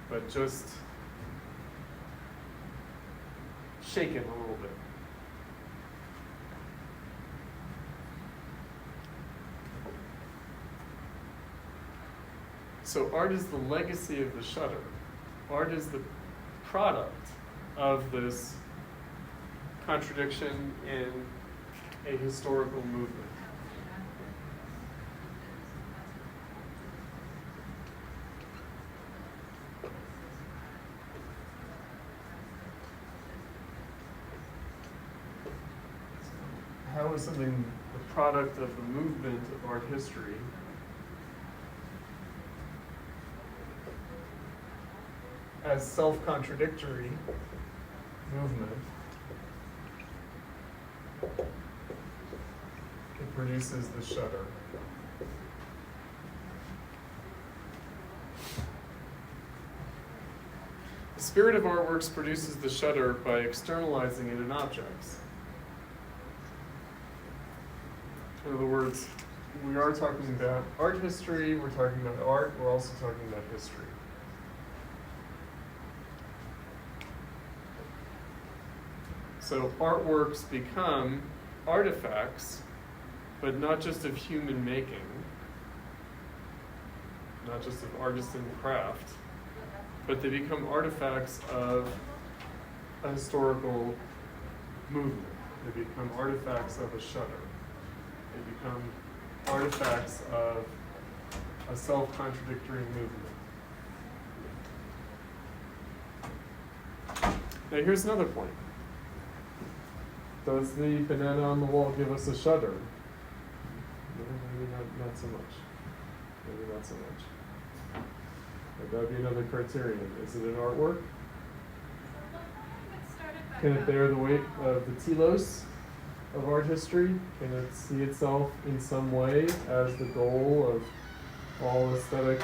but just shaken a little bit. So art is the legacy of the shudder. Art is the product of this contradiction in a historical movement. How is something the product of the movement of art history as self-contradictory movement? It produces the shudder. The spirit of artworks produces the shudder by externalizing it in objects. In other words, we are talking about art history, we're talking about art, we're also talking about history. So artworks become artifacts, but not just of human making, not just of artisan craft, but they become artifacts of a historical movement. They become artifacts of a shudder. They become artifacts of a self-contradictory movement. Now here's another point. Does the banana on the wall give us a shudder? No, maybe not so much. Maybe not so much. But that would be another criterion. Is it an artwork? Can it bear the weight of the telos of art history? Can it see itself in some way as the goal of all aesthetic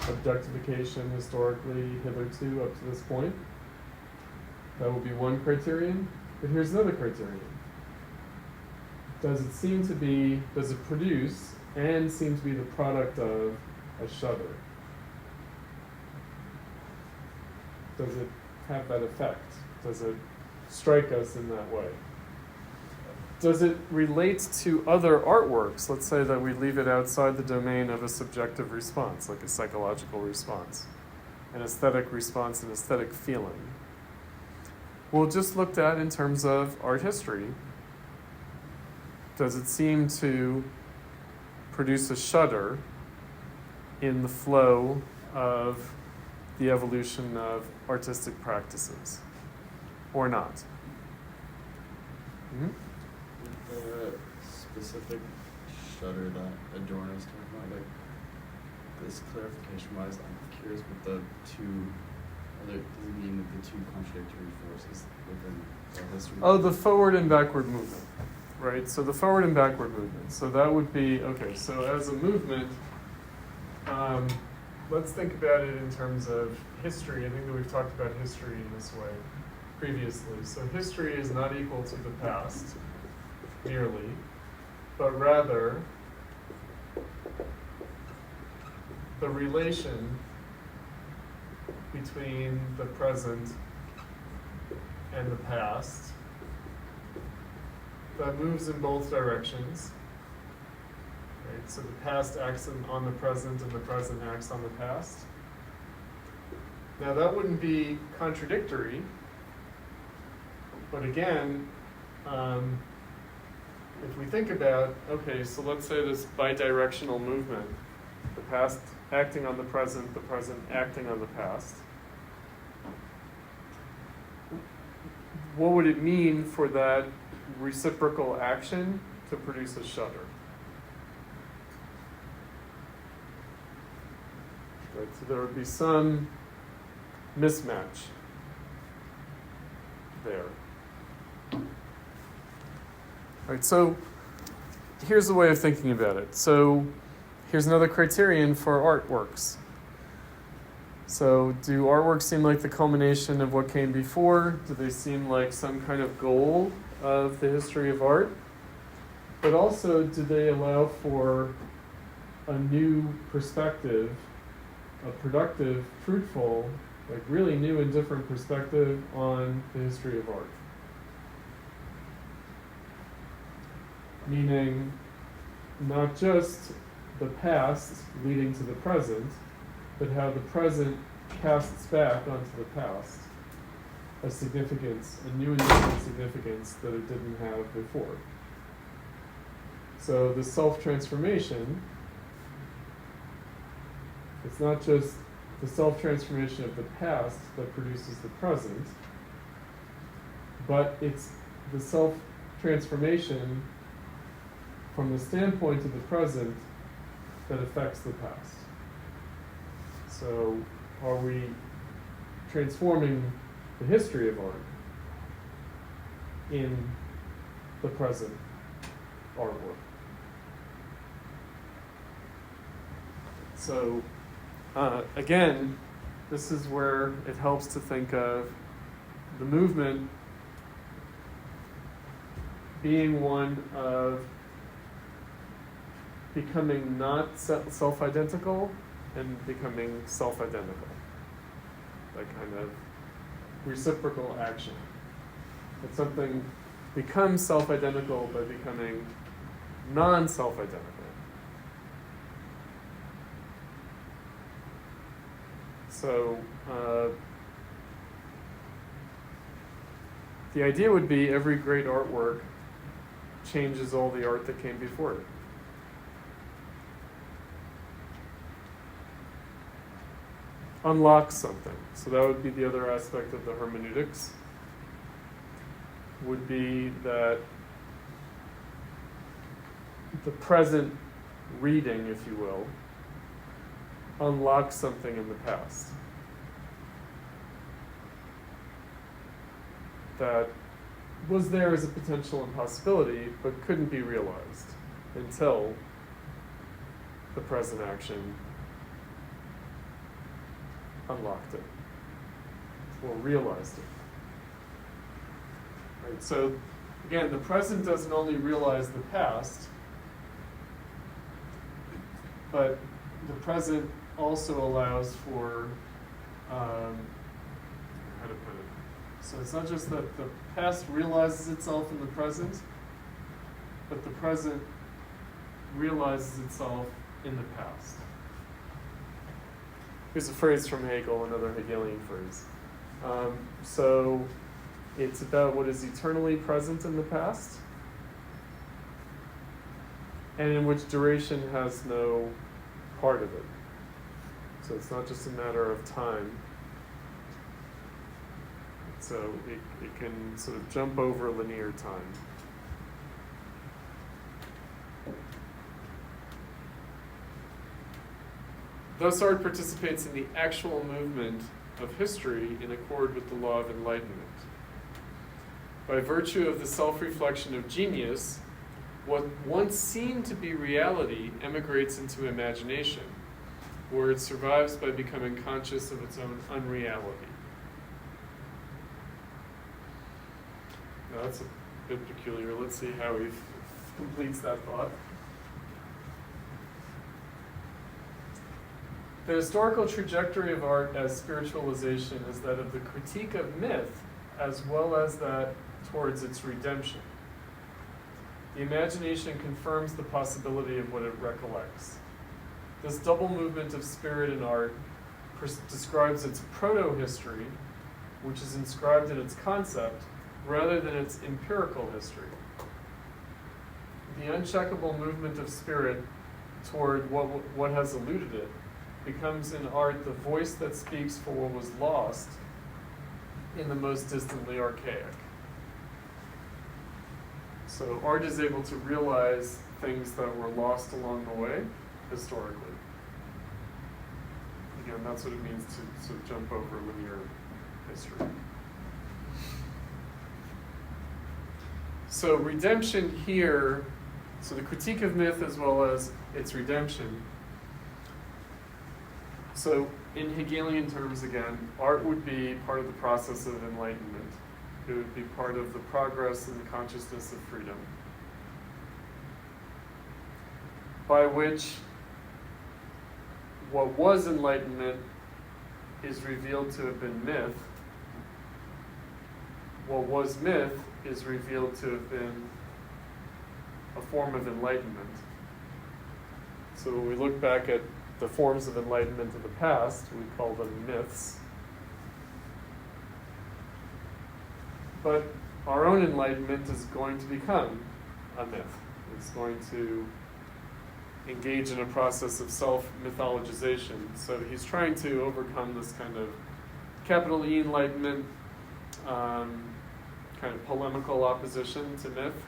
objectification historically hitherto up to this point? That would be one criterion. But here's another criterion. Does it produce and seem to be the product of a shudder? Does it have that effect? Does it strike us in that way? Does it relate to other artworks? Let's say that we leave it outside the domain of a subjective response, like a psychological response, an aesthetic response, an aesthetic feeling. We'll just look at in terms of art history. Does it seem to produce a shudder in the flow of the evolution of artistic practices, or not? Mm-hmm. The specific shudder that Adorno is talking about, like this clarification-wise, I'm curious what the two. Does it mean that the two contradictory forces within the history? Oh, the forward and backward movement, right? So the forward and backward movement. So that would be, okay, so as a movement, let's think about it in terms of history. I think that we've talked about history in this way previously. So history is not equal to the past, merely, but rather the relation between the present and the past that moves in both directions. Right? So the past acts on the present and the present acts on the past. Now that wouldn't be contradictory, but again, if we think about, okay, so let's say this bidirectional movement, the past acting on the present acting on the past. What would it mean for that reciprocal action to produce a shudder? Right, so there would be some mismatch there. Right, so here's the way of thinking about it. So here's another criterion for artworks. So do artworks seem like the culmination of what came before? Do they seem like some kind of goal of the history of art? But also, do they allow for a new perspective, a productive, fruitful, like really new and different perspective on the history of art? Meaning, not just the past leading to the present, but how the present casts back onto the past a significance, a new and different significance that it didn't have before. So the self-transformation, it's not just the self-transformation of the past that produces the present, but it's the self-transformation from the standpoint of the present that affects the past. So are we transforming the history of art in the present artwork? So again, this is where it helps to think of the movement being one of becoming not self-identical and becoming self-identical. That kind of reciprocal action. That something becomes self-identical by becoming non-self-identical. So the idea would be every great artwork changes all the art that came before it. Unlocks something. So that would be the other aspect of the hermeneutics, would be that the present reading, if you will, unlocks something in the past that was there as a potential impossibility but couldn't be realized until the present action unlocked it or realized it. Right, so again, the present doesn't only realize the past, but the present also allows for, how to put it? So it's not just that the past realizes itself in the present, but the present realizes itself in the past. Here's a phrase from Hegel, another Hegelian phrase. So it's about what is eternally present in the past, and in which duration has no part of it. So it's not just a matter of time. So it can sort of jump over linear time. Thus, art participates in the actual movement of history in accord with the law of enlightenment. By virtue of the self-reflection of genius, what once seemed to be reality emigrates into imagination, where it survives by becoming conscious of its own unreality. Now that's a bit peculiar. Let's see how he completes that thought. The historical trajectory of art as spiritualization is that of the critique of myth as well as that towards its redemption. The imagination confirms the possibility of what it recollects. This double movement of spirit in art describes its proto-history, which is inscribed in its concept, rather than its empirical history. The uncheckable movement of spirit toward what has eluded it becomes in art the voice that speaks for what was lost in the most distantly archaic. So art is able to realize things that were lost along the way, historically. Again, that's what it means to sort of jump over linear history. So redemption here, so the critique of myth as well as its redemption. So in Hegelian terms again, art would be part of the process of enlightenment. It would be part of the progress in the consciousness of freedom, by which what was enlightenment is revealed to have been myth. What was myth is revealed to have been a form of enlightenment. So when we look back at the forms of enlightenment of the past, we call them myths. But our own enlightenment is going to become a myth. It's going to engage in a process of self-mythologization. So he's trying to overcome this kind of capital E enlightenment, kind of polemical opposition to myth,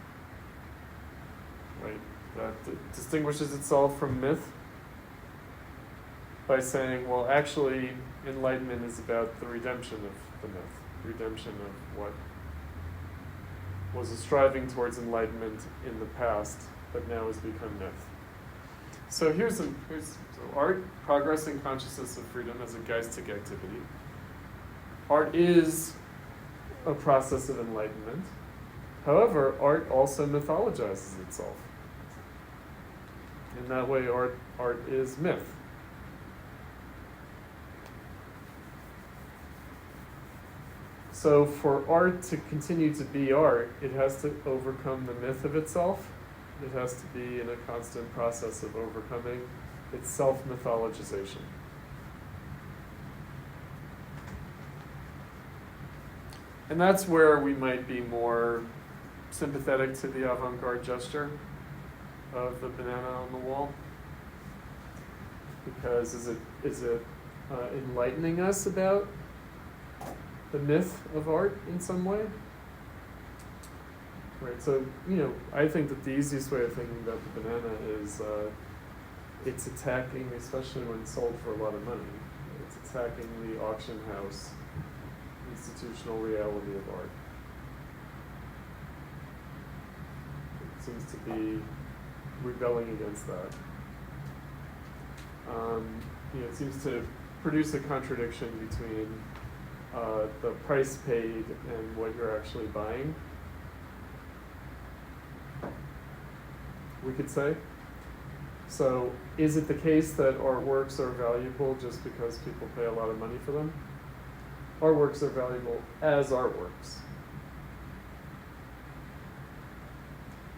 right? That distinguishes itself from myth by saying, well, actually, enlightenment is about the redemption of the myth, redemption of what was a striving towards enlightenment in the past, but now has become myth. So here's art, progress in consciousness of freedom as a geistic activity. Art is a process of enlightenment. However, art also mythologizes itself. In that way, art is myth. So for art to continue to be art, it has to overcome the myth of itself. It has to be in a constant process of overcoming its self-mythologization. And that's where we might be more sympathetic to the avant-garde gesture of the banana on the wall. Because is it enlightening us about the myth of art in some way? Right, so, I think that the easiest way of thinking about the banana is it's attacking, especially when sold for a lot of money, it's attacking the auction house institutional reality of art. It seems to be rebelling against that. It seems to produce a contradiction between the price paid and what you're actually buying. We could say. So, is it the case that artworks are valuable just because people pay a lot of money for them? Artworks are valuable as artworks.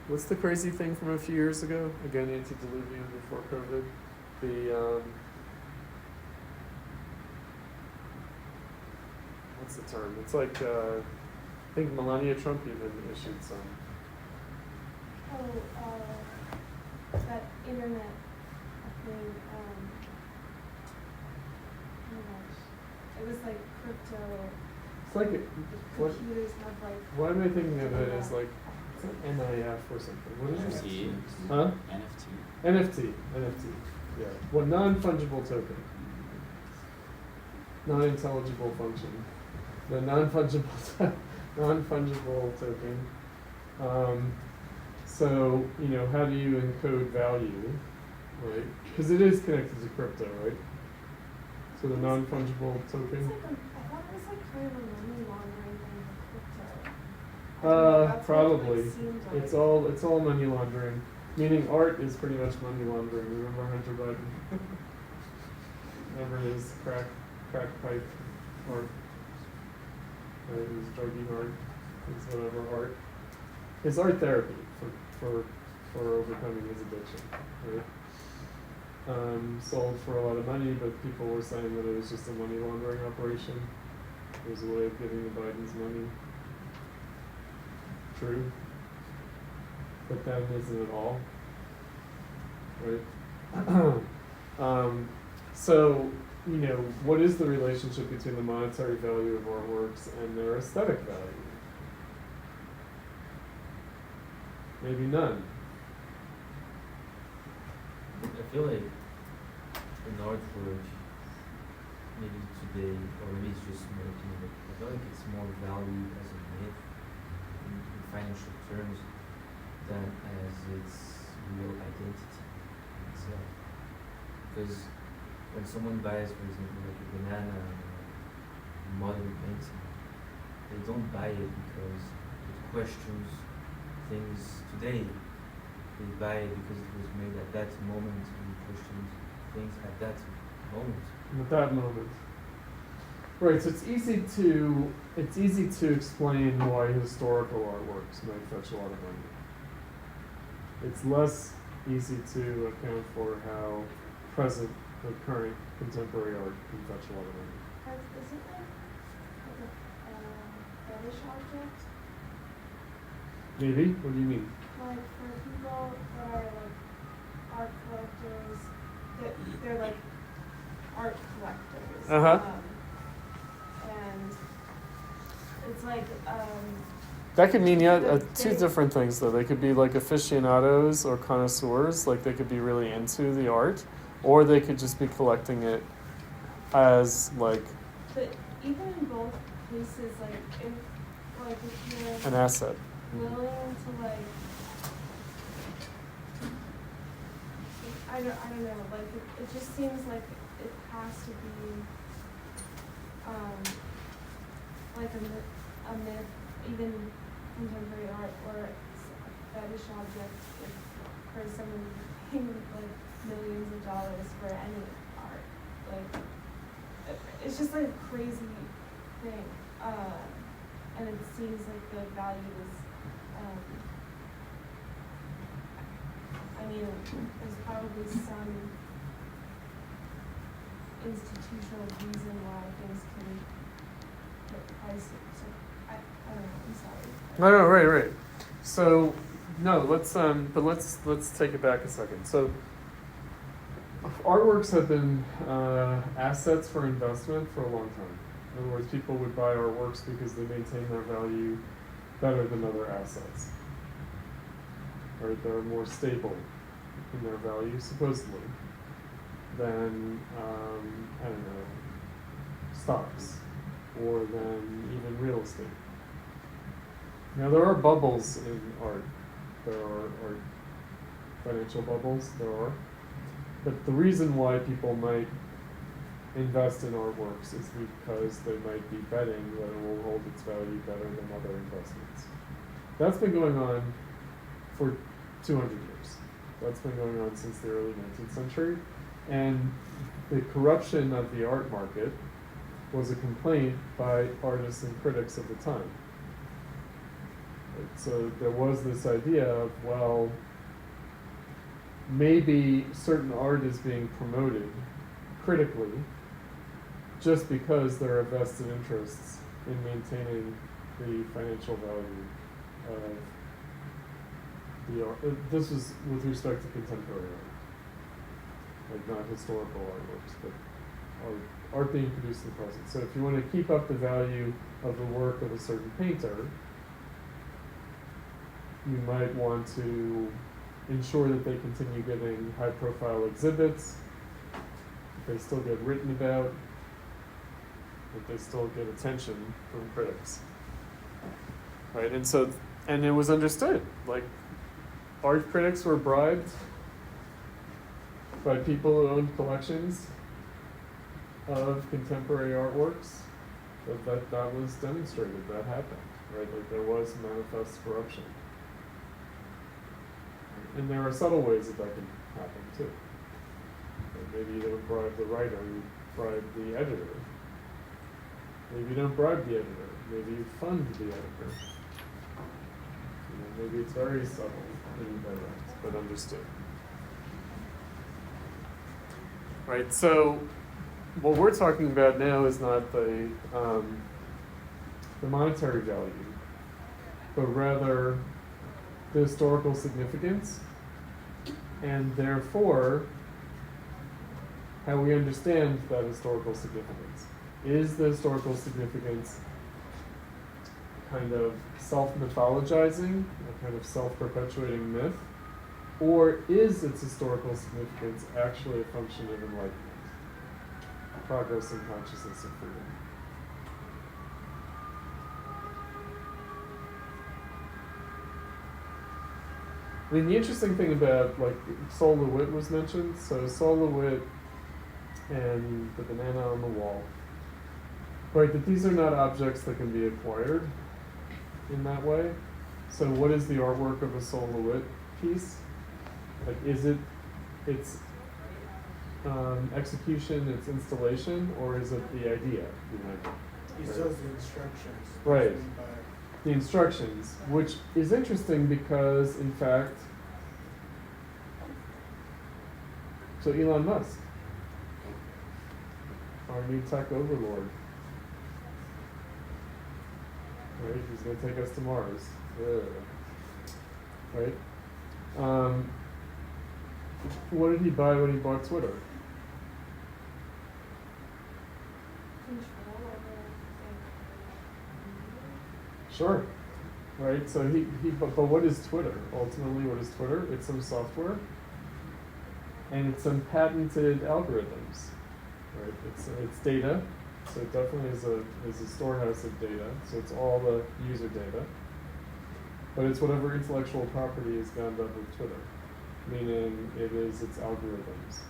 What's the crazy thing from a few years ago? Again, antediluvian before COVID. What's the term? It's like, I think Melania Trump even issued some. That internet thing, oh my gosh. It was like crypto. It's like, what, Computers have like. why am I thinking of it as like, it's like NIF or something? What is it? NFT. Huh? NFT. NFT. Yeah. Well, non-fungible token. Non-intelligible function. The non-fungible non-fungible token. So, how do you encode value, right? Because it is connected to crypto, right? So the non-fungible token. I thought it was like kind of a money laundering thing with crypto. That's Probably. What it seemed like. It's all money laundering. Meaning art is pretty much money laundering. Remember Hunter Biden? Remember his crack pipe art? Right, his druggy art, his whatever art. His art therapy for overcoming his addiction, right? Sold for a lot of money, but people were saying that it was just a money laundering operation. It was a way of giving the Bidens money. True. But that isn't at all, right? So, what is the relationship between the monetary value of artworks and their aesthetic value? Maybe none. I feel like an artwork, maybe today, or maybe it's just my opinion, but I feel like it's more valued as a myth in financial terms than as its real identity in itself. Because when someone buys, for example, like a banana or a modern painting, they don't buy it because it questions things today. They buy it because it was made at that moment and questions things at that moment. At that moment. Right, so it's easy to explain why historical artworks might fetch a lot of money. It's less easy to account for how present or current contemporary art can fetch a lot of money. Is it like a fetish object? Maybe? What do you mean? Like for people that are like art collectors, they're like art collectors. Uh-huh. And it's like That could mean, two different things, though. They could be like aficionados or connoisseurs, like they could be really into the art, or they could just be collecting it as like But even in both cases, if you're an asset. willing to like, I don't know, like it just seems like it has to be like a myth, even contemporary art, or it's a fetish object for someone paying like millions of dollars for any art. Like it's just like a crazy thing, and it seems like the value is. I mean, there's probably some institutional reason why things can get pricey. So I don't know, I'm sorry. No, right. So, no, let's take it back a second. So, artworks have been assets for investment for a long time. In other words, people would buy artworks because they maintain their value better than other assets. Right? They're more stable in their value, supposedly, than I don't know, stocks, or than even real estate. Now there are bubbles in art. There are financial bubbles. There are, but the reason why people might invest in artworks is because they might be betting that it will hold its value better than other investments. That's been going on for 200 years. That's been going on since the early 19th century. And the corruption of the art market was a complaint by artists and critics of the time. Right? So there was this idea of, well, maybe certain art is being promoted critically just because there are vested interests in maintaining the financial value of the art. This is with respect to contemporary art, like not historical artworks, but art being produced in the present. So if you want to keep up the value of the work of a certain painter, you might want to ensure that they continue getting high-profile exhibits, that they still get written about, that they still get attention from critics. Right, and it was understood, like, art critics were bribed by people who owned collections of contemporary artworks. That was demonstrated, that happened, right? Like there was manifest corruption. And there are subtle ways that can happen too. Like maybe you don't bribe the writer, you bribe the editor. Maybe you don't bribe the editor, maybe you fund the editor. Maybe it's very subtle and indirect, but understood. Right, so what we're talking about now is not the monetary value, but rather the historical significance, and therefore how we understand that historical significance. Is the historical significance kind of self-mythologizing, a kind of self-perpetuating myth, or is its historical significance actually a function of enlightenment, progress in consciousness and freedom? I mean, the interesting thing about, like, Sol LeWitt was mentioned. So Sol LeWitt and the banana on the wall. Right, that these are not objects that can be acquired in that way. So what is the artwork of a Sol LeWitt piece? Like, is it its execution, its installation, or is it the idea behind it? He says the instructions. Right. By The instructions, which is interesting because, in fact, so Elon Musk, our new tech overlord, right? He's going to take us to Mars. Ugh. Right? What did he buy when he bought Twitter? Control over, Sure. Right? So but what is Twitter? Ultimately, what is Twitter? It's some software, and it's some patented algorithms. Right? It's data. So it definitely is a storehouse of data. So it's all the user data. But it's whatever intellectual property is bound up with Twitter, meaning it is its algorithms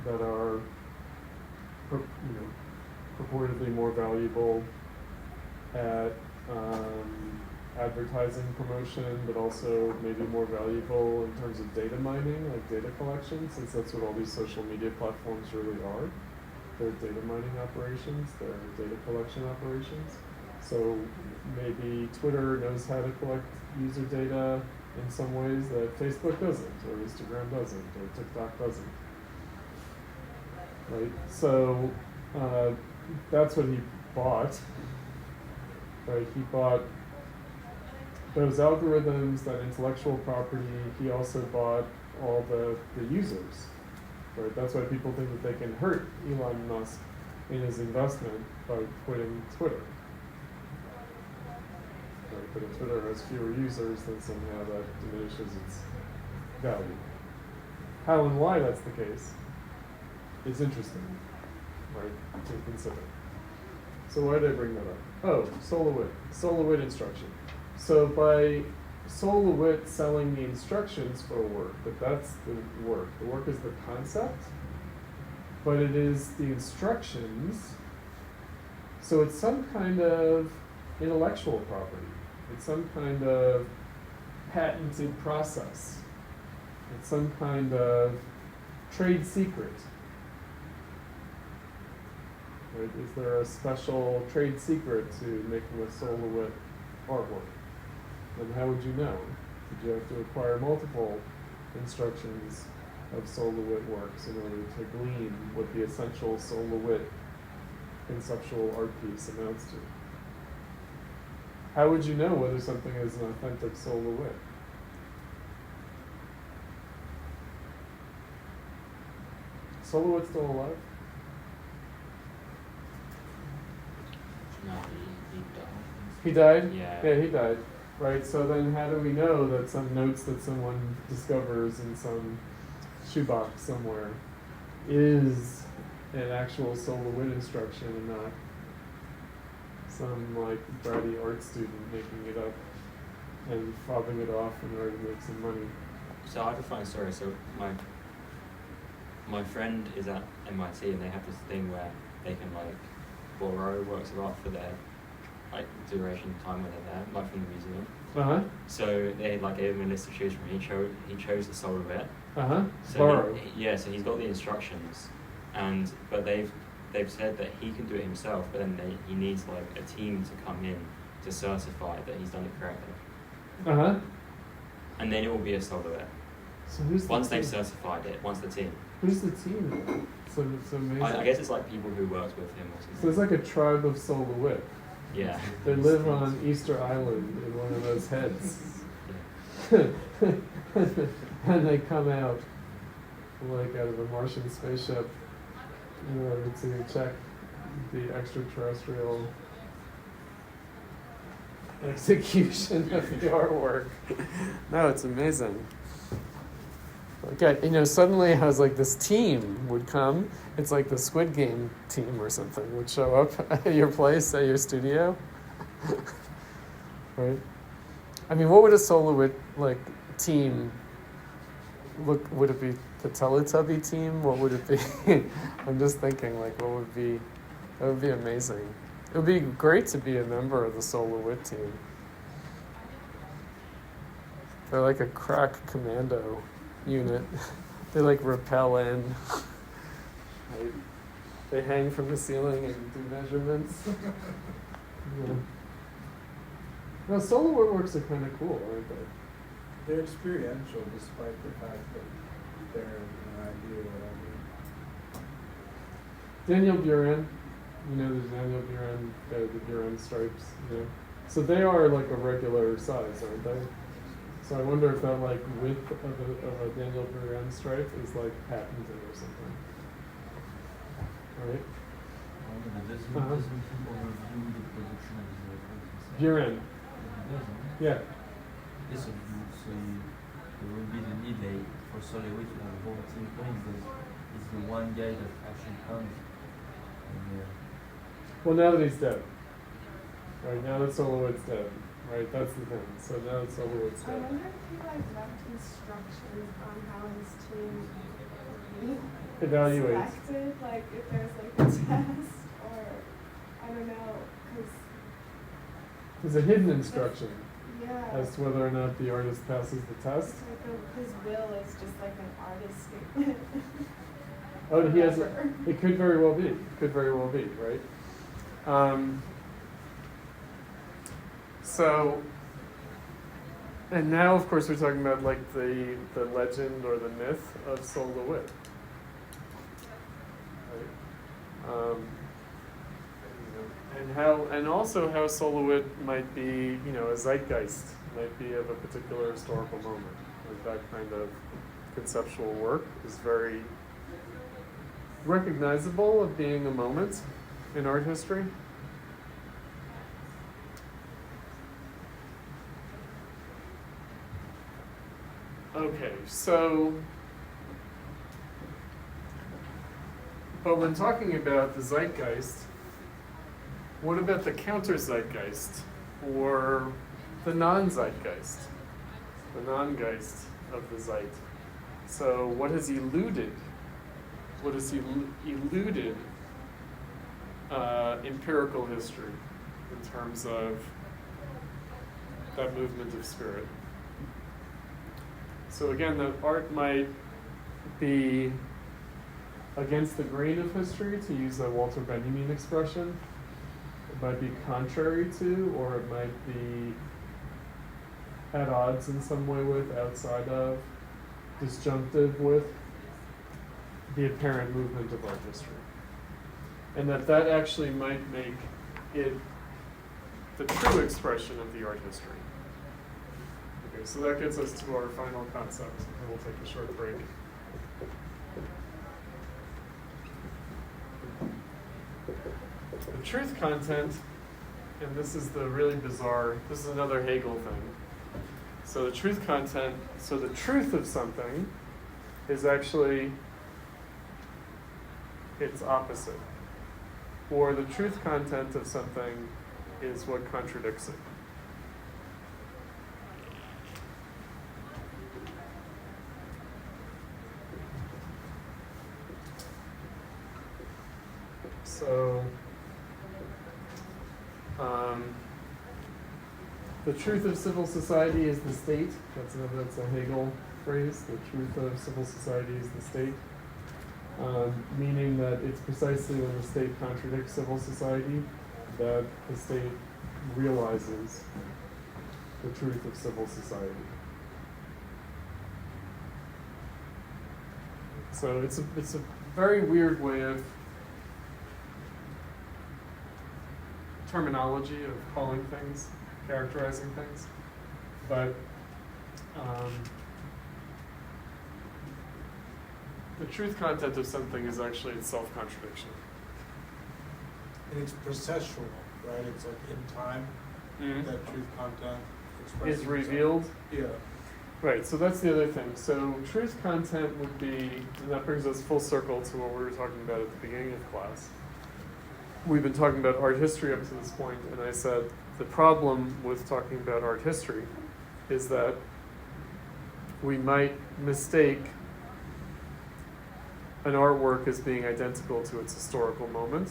that are, purportedly more valuable at advertising promotion, but also maybe more valuable in terms of data mining, like data collection, since that's what all these social media platforms really are. They're data mining operations, they're data collection operations. So maybe Twitter knows how to collect user data in some ways that Facebook doesn't, or Instagram doesn't, or TikTok doesn't. Right? So that's what he bought. right? He bought those algorithms, that intellectual property. He also bought all the users, right? That's why people think that they can hurt Elon Musk in his investment by quitting Twitter. Right? But if Twitter has fewer users, then somehow that diminishes its value. How and why that's the case is interesting, right, to consider. So why did I bring that up? Oh, SoloWit instruction. So by SoloWit selling the instructions for a work, but that's the work. The work is the concept, but it is the instructions. So it's some kind of intellectual property. It's some kind of patented process. It's some kind of trade secret. Right? Is there a special trade secret to making a SoloWit artwork? And how would you know? Did you have to acquire multiple instructions of SoloWit works in order to glean what the essential SoloWit conceptual art piece amounts to? How would you know whether something is an authentic SoloWit? SoloWit's still alive? No, he died. He died? Yeah. He died. Right, so then how do we know that some notes that someone discovers in some shoebox somewhere is an actual SoloWit instruction and not some like bratty art student making it up and fobbing it off in order to make some money? So I have a funny story. So my friend is at MIT and they have this thing where they can like borrow works of art for their like duration of time when they're there, like from the museum. Uh-huh. So they like gave him a list to choose from. He chose the SoloWit. Uh-huh. So Borrow. so he's got the instructions, but they've said that he can do it himself, but then he needs like a team to come in to certify that he's done it correctly. Uh-huh. And then it will be a SoloWit. So who's Once the they've team? certified it, once the team. Who's the team? So it's amazing. I guess it's like people who worked with him or something. So it's like a tribe of SoloWit. Yeah. They live on Easter Island in one of those heads. Yeah. And they come out like out of a Martian spaceship in order to check the extraterrestrial execution of the artwork. No, it's amazing. Okay, suddenly I was like, this team would come. It's like the Squid Game team or something would show up at your place, at your studio. Right? I mean, what would a SoloWit team look? Would it be the Teletubby team? What would it be? I'm just thinking, what would be? That would be amazing. It would be great to be a member of the SoloWit team. They're like a crack commando unit. They rappel in. Right? They hang from the ceiling and do measurements. Yeah. Now, SoloWit works are kind of cool, aren't they? They're experiential despite the fact that they're an idea or whatever. Daniel Buren, there's Daniel Buren, the Buren stripes, So they are like a regular size, aren't they? So I wonder if that width of a Daniel Buren stripe is patented or something. Right? Doesn't Uh-huh. he overview the production of his records? Buren, yeah. Yes, so there will be the need for SoloWit to have a whole team playing because it's the one guy that actually comes. And, Well, now that he's dead. Right, now that SoloWit's dead. Right, that's the thing. So now that SoloWit's I dead. wonder if he left instructions on how his team would be Evaluate. selected, if there's a test or I don't know, because There's a hidden instruction yeah, as to whether or not the artist passes the test. his will is just like an artist statement. Oh, he has. Whatever. It could very well be. It could very well be, right? So, and now, of course, we're talking about the legend or the myth of SoloWit. Right? and also how Solowit might be, you know, a zeitgeist, might be of a particular historical moment. Like that kind of conceptual work is very recognizable of being a moment in art history. Okay, so, but when talking about the zeitgeist, what about the counter-zeitgeist, or the non-zeitgeist, the non-geist of the zeit? So what has eluded? What has eluded empirical history in terms of that movement of spirit? So again, the art might be against the grain of history, to use a Walter Benjamin expression. It might be contrary to, or it might be at odds in some way with, outside of, disjunctive with the apparent movement of art history. And that actually might make it the true expression of the art history. Okay, so that gets us to our final concept, and we'll take a short break. The truth content, and this is the really bizarre, this is another Hegel thing. So the truth content, so the truth of something is actually its opposite. Or the truth content of something is what contradicts it. So, the truth of civil society is the state. That's a Hegel phrase. The truth of civil society is the state. Meaning that it's precisely when the state contradicts civil society that the state realizes the truth of civil society. So it's a very weird way of terminology of calling things, characterizing things, but the truth content of something is actually its self-contradiction. And it's processual, right? It's like in time, that truth content expresses Is revealed. Yeah. Right, so that's the other thing. So truth content would be, and that brings us full circle to what we were talking about at the beginning of class. We've been talking about art history up to this point, and I said the problem with talking about art history is that we might mistake an artwork as being identical to its historical moment,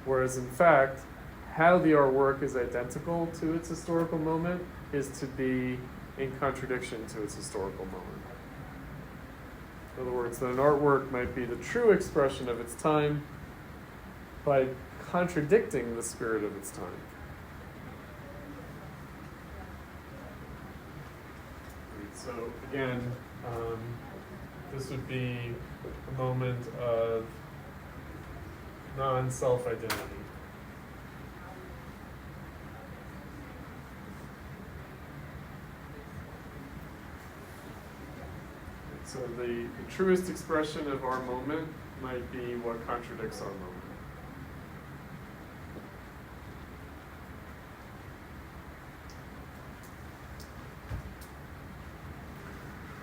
whereas in fact, how the artwork is identical to its historical moment is to be in contradiction to its historical moment. In other words, that an artwork might be the true expression of its time by contradicting the spirit of its time. So again, this would be a moment of non-self-identity. So the truest expression of our moment might be what contradicts our moment.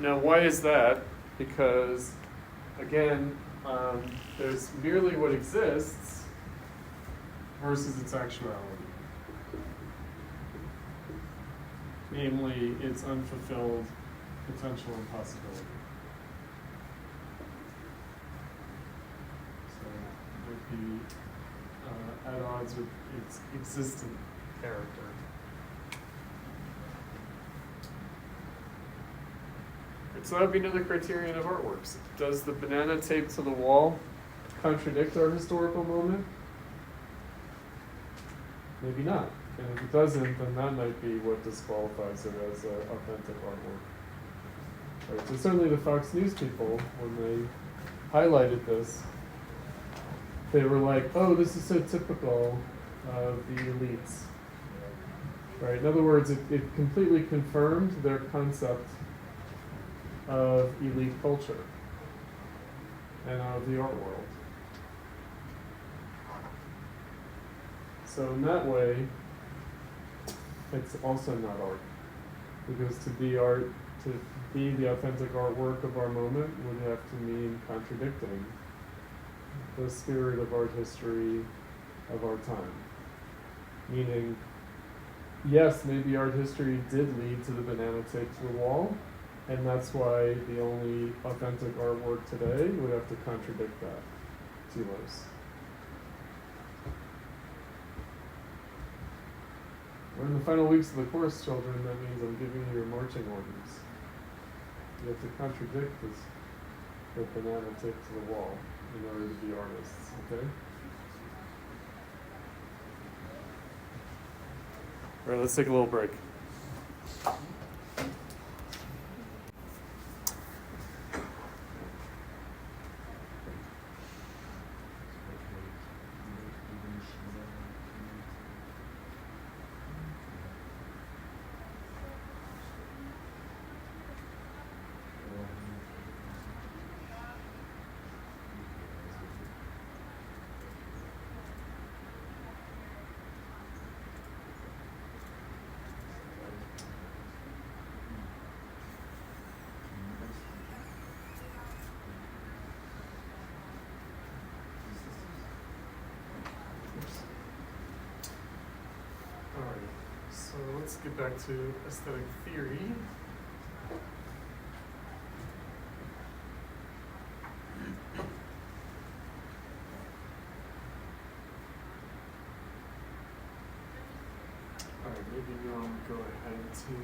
Now, why is that? Because, again, there's merely what exists versus its actuality. Namely, its unfulfilled potential and possibility. So it would be at odds with its existent character. So that would be another criterion of artworks. Does the banana taped to the wall contradict our historical moment? Maybe not. And if it doesn't, then that might be what disqualifies it as an authentic artwork. Right, so certainly the Fox News people, when they highlighted this, they were like, oh, this is so typical of the elites. Right? In other words, it completely confirmed their concept of elite culture and of the art world. So in that way, it's also not art. Because to be art, to be the authentic artwork of our moment would have to mean contradicting the spirit of art history of our time. Meaning, yes, maybe art history did lead to the banana taped to the wall, and that's why the only authentic artwork today would have to contradict that. Telos. We're in the final weeks of the course, children. That means I'm giving you your marching orders. You have to contradict this, the banana taped to the wall in order to be artists, okay? All right, let's take a little break. So let's get back to aesthetic theory. All right, maybe we'll go ahead to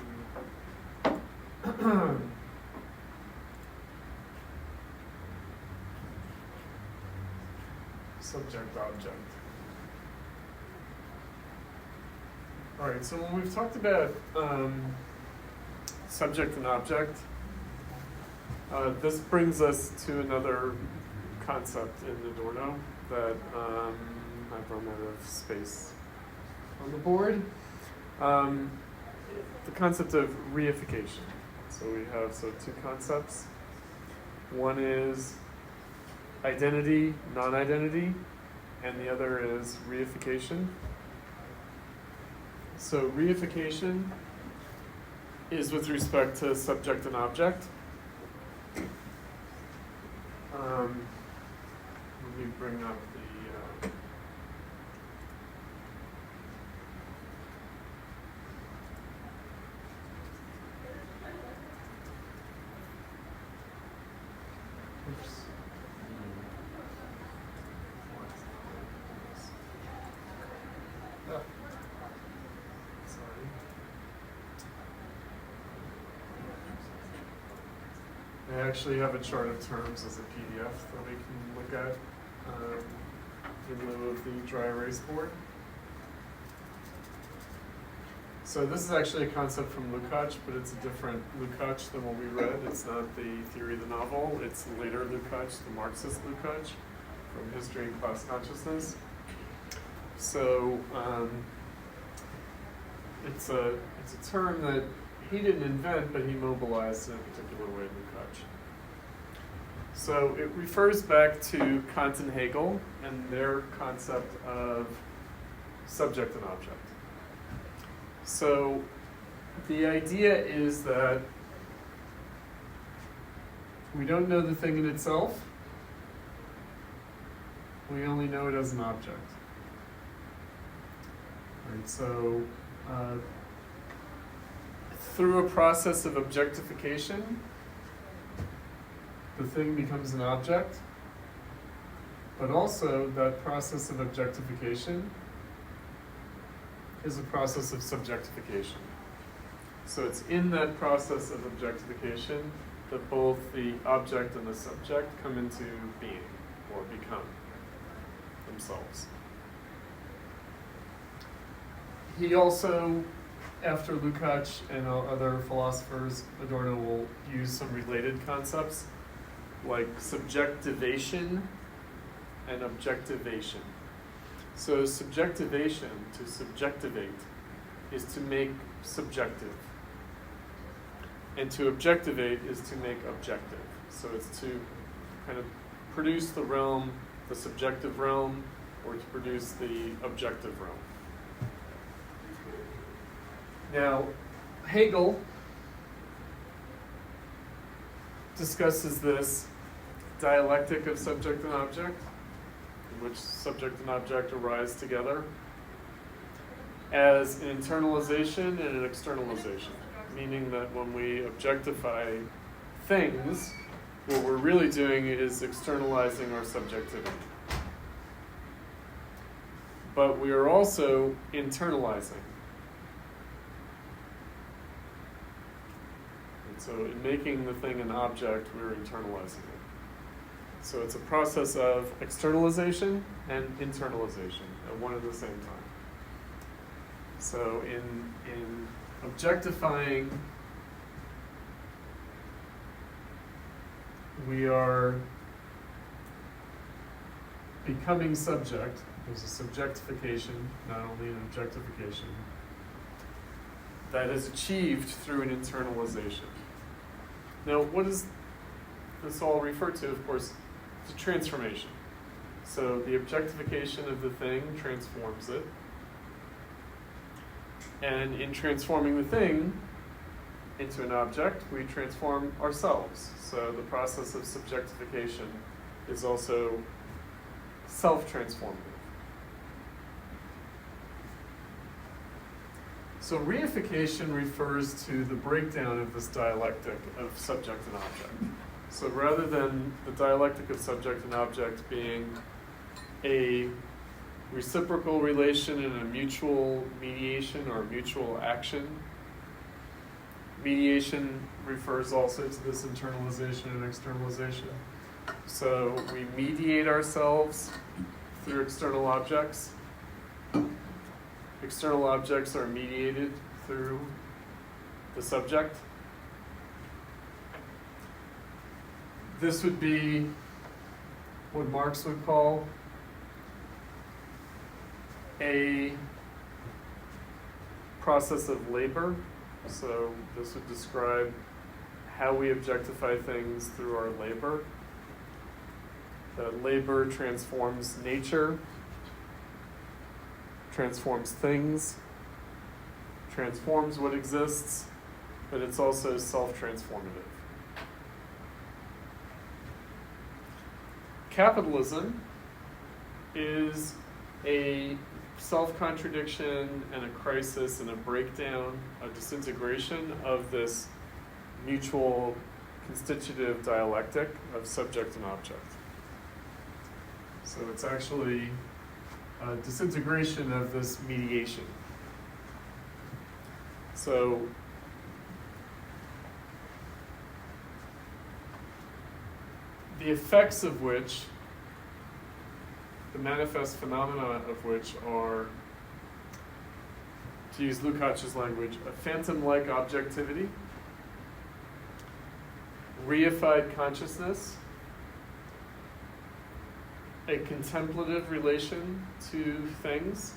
subject-object. All right, so when we've talked about subject and object, this brings us to another concept in Adorno that I've run out of space on the board. The concept of reification. So we have two concepts. One is identity, non-identity, and the other is reification. So reification is with respect to subject and object. Let me bring up the oops. Oh. Sorry. I actually have a chart of terms as a PDF that we can look at in lieu of the dry erase board. So this is actually a concept from Lukács, but it's a different Lukács than what we read. It's not the theory of the novel. It's later Lukács, the Marxist Lukács, from History and Class Consciousness. So it's a term that he didn't invent, but he mobilized in a particular way, Lukács. So it refers back to Kant and Hegel and their concept of subject and object. So the idea is that we don't know the thing in itself. We only know it as an object. Right, so through a process of objectification, the thing becomes an object, but also that process of objectification is a process of subjectification. So it's in that process of objectification that both the object and the subject come into being or become themselves. He also, after Lukács and other philosophers, Adorno will use some related concepts like subjectivation and objectivation. So subjectivation, to subjectivate, is to make subjective. And to objectivate is to make objective. So it's to kind of produce the realm, the subjective realm, or to produce the objective realm. Now, Hegel discusses this dialectic of subject and object, in which subject and object arise together, as an internalization and an externalization, meaning that when we objectify things, what we're really doing is externalizing our subjectivity. But we are also internalizing. And so in making the thing an object, we're internalizing it. So it's a process of externalization and internalization at one at the same time. So in objectifying, we are becoming subject. There's a subjectification, not only an objectification, that is achieved through an internalization. Now, what does this all refer to? Of course, it's a transformation. So the objectification of the thing transforms it. And in transforming the thing into an object, we transform ourselves. So the process of subjectification is also self-transformative. So reification refers to the breakdown of this dialectic of subject and object. So rather than the dialectic of subject and object being a reciprocal relation and a mutual mediation or mutual action, mediation refers also to this internalization and externalization. So we mediate ourselves through external objects. External objects are mediated through the subject. This would be what Marx would call a process of labor. So this would describe how we objectify things through our labor. That labor transforms nature, transforms things, transforms what exists, but it's also self-transformative. Capitalism is a self-contradiction and a crisis and a breakdown, a disintegration of this mutual constitutive dialectic of subject and object. So it's actually a disintegration of this mediation. So the effects of which, the manifest phenomena of which are, to use Lukács's language, a phantom-like objectivity, reified consciousness, a contemplative relation to things,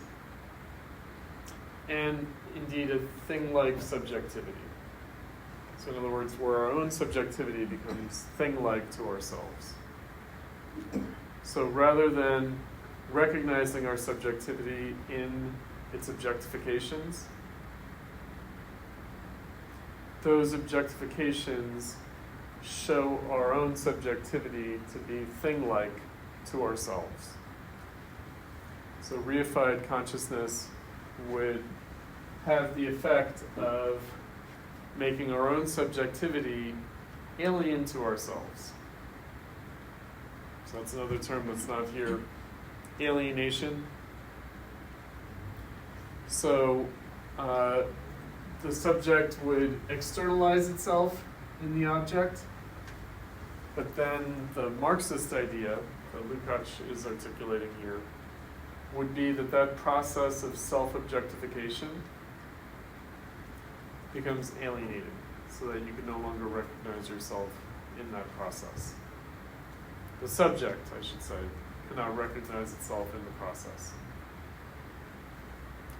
and indeed a thing-like subjectivity. So in other words, where our own subjectivity becomes thing-like to ourselves. So rather than recognizing our subjectivity in its objectifications, those objectifications show our own subjectivity to be thing-like to ourselves. So reified consciousness would have the effect of making our own subjectivity alien to ourselves. So that's another term that's not here. Alienation. So the subject would externalize itself in the object, but then the Marxist idea that Lukács is articulating here would be that that process of self-objectification becomes alienated, so that you can no longer recognize yourself in that process. The subject, I should say, cannot recognize itself in the process.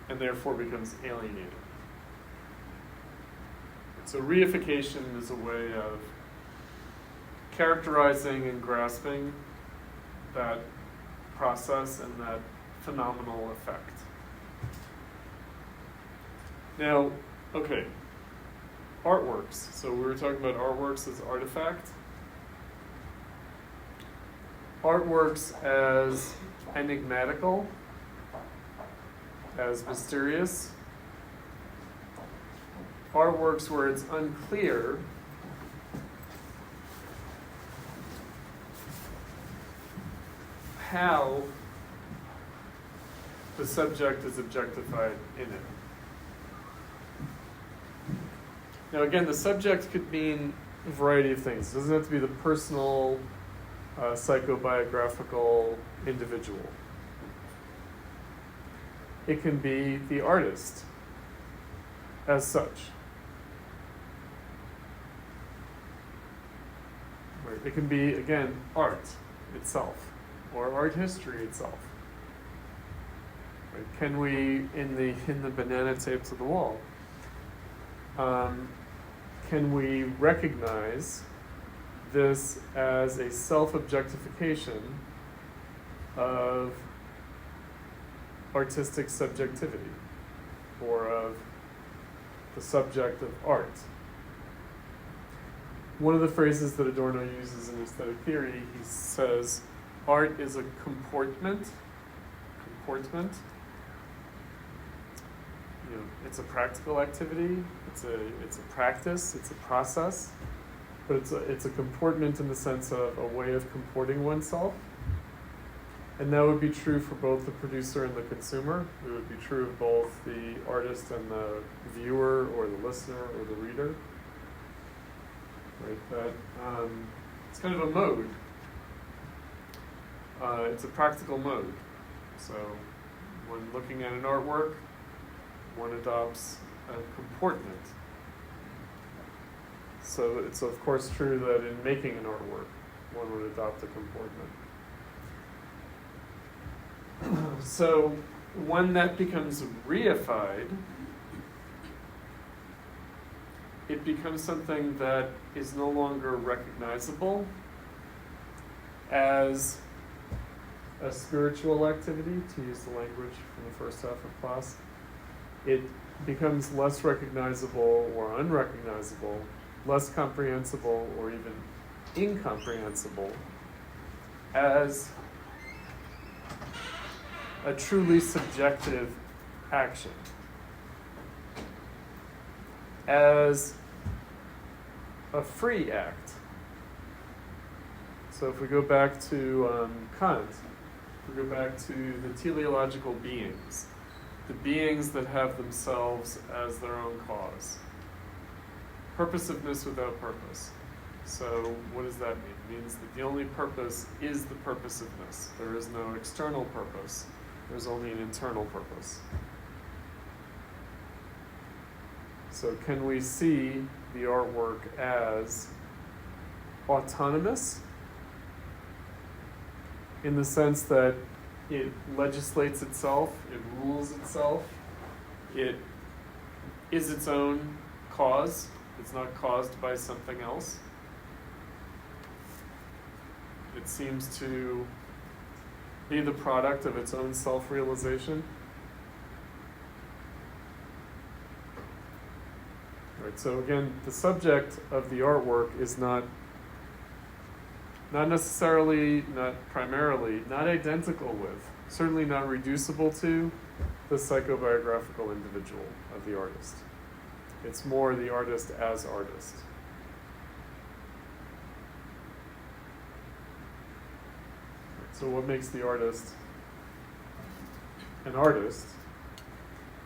and therefore becomes alienated. So reification is a way of characterizing and grasping that process and that phenomenal effect. Now, okay, artworks. So we were talking about artworks as artifact. Artworks as enigmatical, as mysterious. Artworks where it's unclear how the subject is objectified in it. Now again, the subject could mean a variety of things. It doesn't have to be the personal, psychobiographical individual. It can be the artist as such. Right. It can be, again, art itself, or art history itself. Right. Can we, in the banana tapes of the wall, can we recognize this as a self-objectification of artistic subjectivity, or of the subject of art? One of the phrases that Adorno uses in aesthetic theory, he says, art is a comportment. Comportment. You know, it's a practical activity. It's a practice. It's a process. But it's a comportment in the sense of a way of comporting oneself. And that would be true for both the producer and the consumer. It would be true of both the artist and the viewer, or the listener, or the reader. Right? That it's kind of a mode. It's a practical mode. So when looking at an artwork, one adopts a comportment. So it's of course true that in making an artwork, one would adopt a comportment. So when that becomes reified, it becomes something that is no longer recognizable as a spiritual activity, to use the language from the first half of class. It becomes less recognizable or unrecognizable, less comprehensible or even incomprehensible as a truly subjective action, as a free act. So if we go back to Kant, we go back to the teleological beings, the beings that have themselves as their own cause. Purposiveness without purpose. So what does that mean? It means that the only purpose is the purposiveness. There is no external purpose. There's only an internal purpose. So can we see the artwork as autonomous in the sense that it legislates itself, it rules itself, it is its own cause, it's not caused by something else? It seems to be the product of its own self-realization. Right, so again, the subject of the artwork is not necessarily, not primarily, not identical with, certainly not reducible to the psychobiographical individual of the artist. It's more the artist as artist. So what makes the artist an artist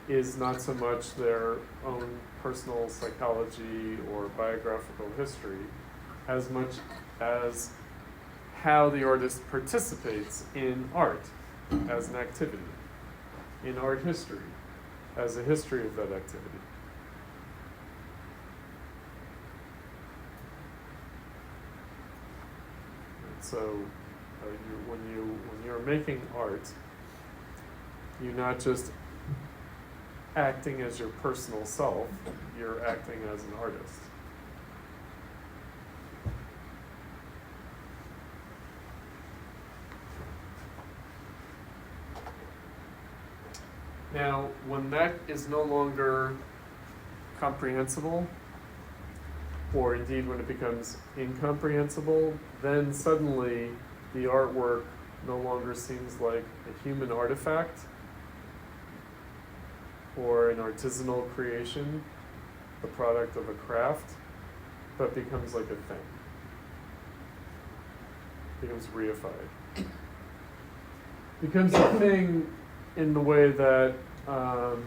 is not so much their own personal psychology or biographical history, as much as how the artist participates in art as an activity, in art history as a history of that activity. And so when you're making art, you not just acting as your personal self, you're acting as an artist. Now, when that is no longer comprehensible, or indeed when it becomes incomprehensible, then suddenly the artwork no longer seems like a human artifact or an artisanal creation, the product of a craft, but becomes like a thing. Becomes reified. Becomes a thing in the way that a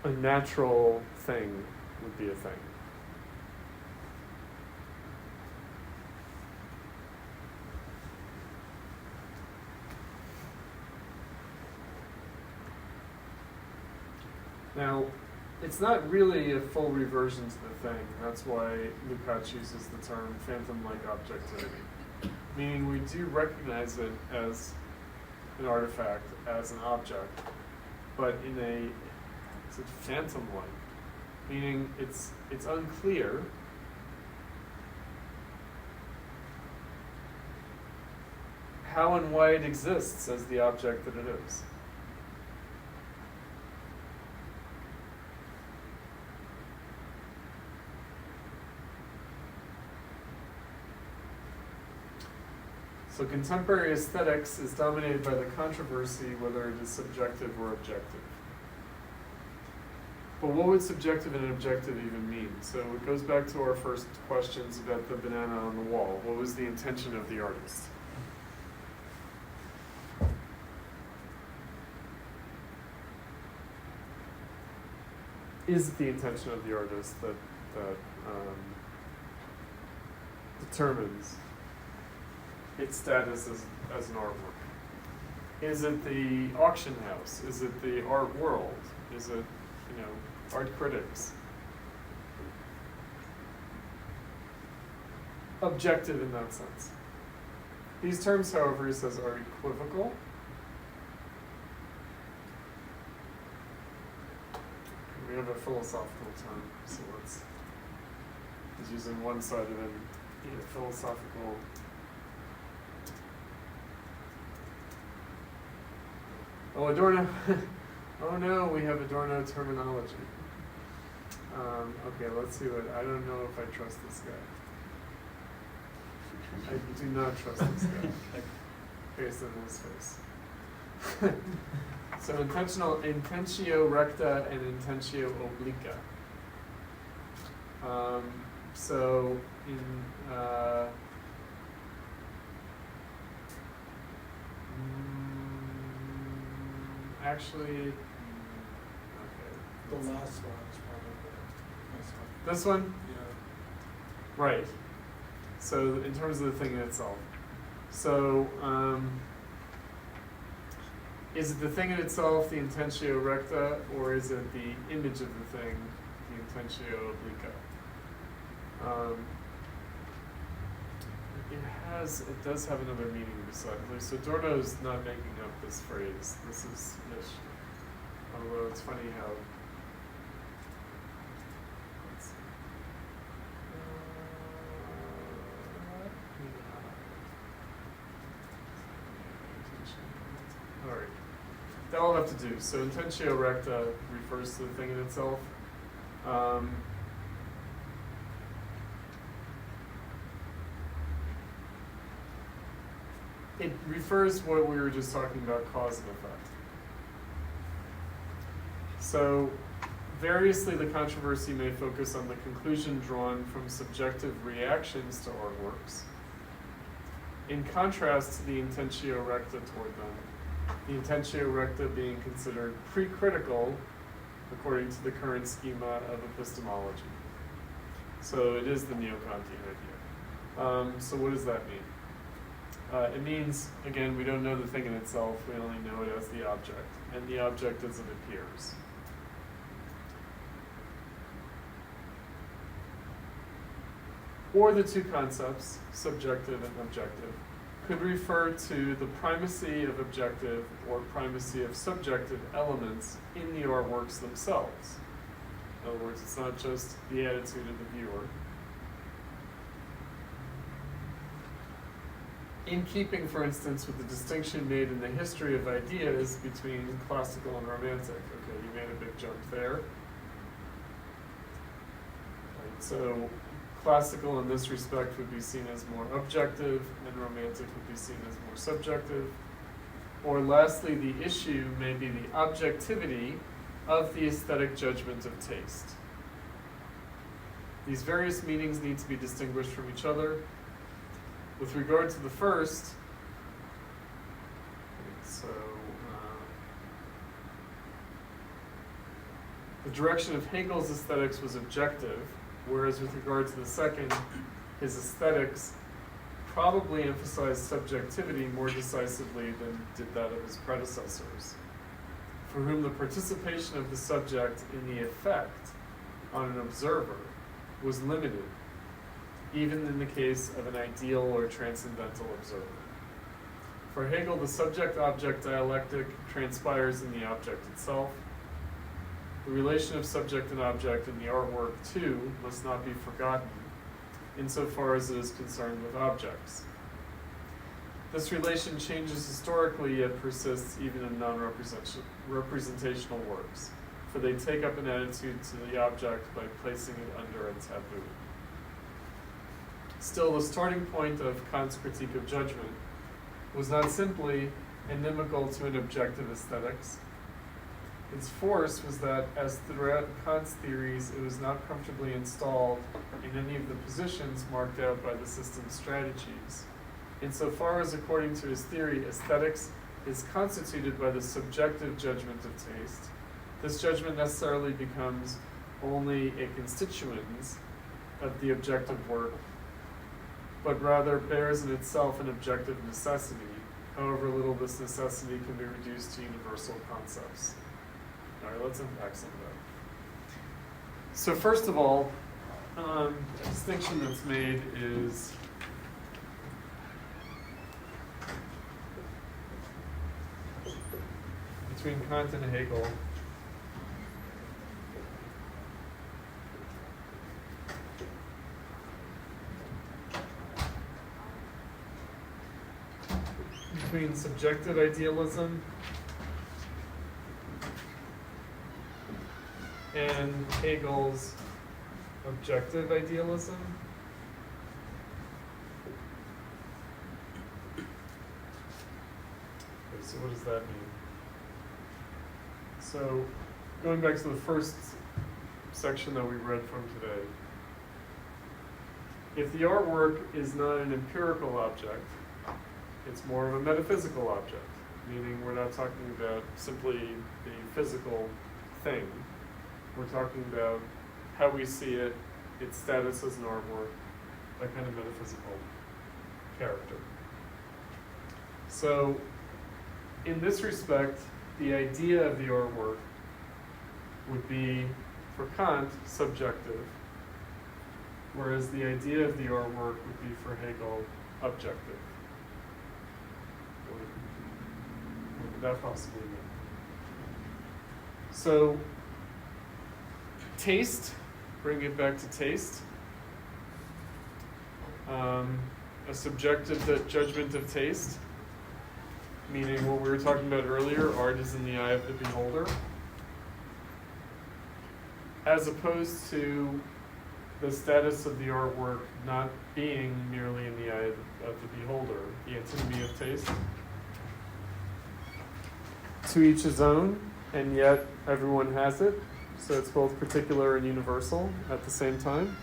natural thing would be a thing. Now, it's not really a full reversion to the thing. That's why Lukács uses the term phantom-like objectivity. Meaning we do recognize it as an artifact, as an object, but in it's a phantom-like. Meaning it's unclear how and why it exists as the object that it is. So contemporary aesthetics is dominated by the controversy whether it is subjective or objective. But what would subjective and objective even mean? So it goes back to our first questions about the banana on the wall. What was the intention of the artist? Is it the intention of the artist that determines its status as an artwork? Is it the auction house? Is it the art world? Is it, art critics? Objective in that sense. These terms, however, he says, are equivocal. We have a philosophical term, so he's using one side of it, philosophical. Oh, Adorno. Oh no, we have Adorno terminology. Okay, let's see what, I don't know if I trust this guy. I do not trust this guy, based on his face. So intentio recta and intentio obliqua. So in actually, okay. The last one is probably the last one. This one? Yeah. Right. So in terms of the thing itself. So is it the thing in itself, the intentio recta, or is it the image of the thing, the intentio obliqua? It does have another meaning besides. So Adorno's not making up this phrase. This is Nish. Although it's funny how. Let's see. All right. That will have to do. So intentio recta refers to the thing in itself. It refers to what we were just talking about, cause and effect. So variously, the controversy may focus on the conclusion drawn from subjective reactions to artworks, in contrast to the intentio recta toward them, the intentio recta being considered pre-critical according to the current schema of epistemology. So it is the neo-Kantian idea. So what does that mean? It means, again, we don't know the thing in itself, we only know it as the object, and the object as it appears. Or the two concepts, subjective and objective, could refer to the primacy of objective or primacy of subjective elements in the artworks themselves. In other words, it's not just the attitude of the viewer. In keeping, for instance, with the distinction made in the history of ideas between classical and romantic. Okay, you made a big jump there. Right, so classical in this respect would be seen as more objective, and romantic would be seen as more subjective. Or lastly, the issue may be the objectivity of the aesthetic judgment of taste. These various meanings need to be distinguished from each other. With regard to the first, the direction of Hegel's aesthetics was objective, whereas with regard to the second, his aesthetics probably emphasized subjectivity more decisively than did that of his predecessors, for whom the participation of the subject in the effect on an observer was limited, even in the case of an ideal or transcendental observer. For Hegel, the subject-object dialectic transpires in the object itself. The relation of subject and object in the artwork, too, must not be forgotten, insofar as it is concerned with objects. This relation changes historically, yet persists even in non-representational works, for they take up an attitude to the object by placing it under a taboo. Still, the starting point of Kant's critique of judgment was not simply inimical to an objective aesthetics. Its force was that, as throughout Kant's theories, it was not comfortably installed in any of the positions marked out by the system's strategies. Insofar as, according to his theory, aesthetics is constituted by the subjective judgment of taste, this judgment necessarily becomes only a constituent of the objective work, but rather bears in itself an objective necessity, however little this necessity can be reduced to universal concepts. All right, let's unpack some of that. So first of all, a distinction that's made is between Kant and Hegel. Between subjective idealism and Hegel's objective idealism. Okay, so what does that mean? So, going back to the first section that we read from today, if the artwork is not an empirical object, it's more of a metaphysical object, meaning we're not talking about simply the physical thing. We're talking about how we see it, its status as an artwork, that kind of metaphysical character. So, in this respect, the idea of the artwork would be, for Kant, subjective, whereas the idea of the artwork would be, for Hegel, objective. What would that possibly mean? So, taste, bring it back to taste. A subjective judgment of taste, meaning what we were talking about earlier, art is in the eye of the beholder, as opposed to the status of the artwork not being merely in the eye of the beholder, the antinomy of taste. To each his own, and yet everyone has it, so it's both particular and universal at the same time.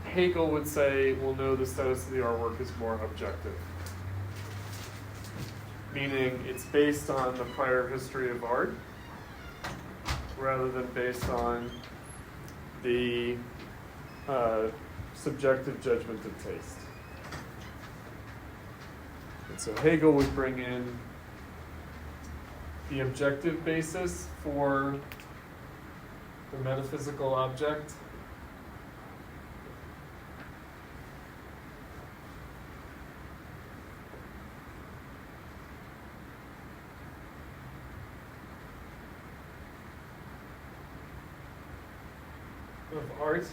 Hegel would say, well, no, the status of the artwork is more objective, meaning it's based on the prior history of art rather than based on the subjective judgment of taste. And so Hegel would bring in the objective basis for the metaphysical object, of art.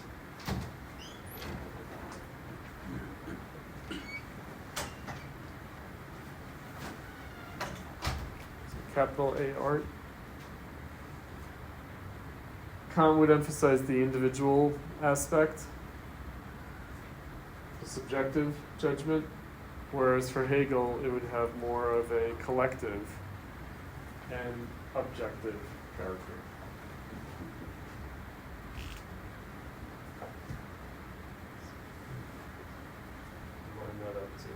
Capital A art. Kant would emphasize the individual aspect, the subjective judgment, whereas for Hegel it would have more of a collective and objective character. Line that up too.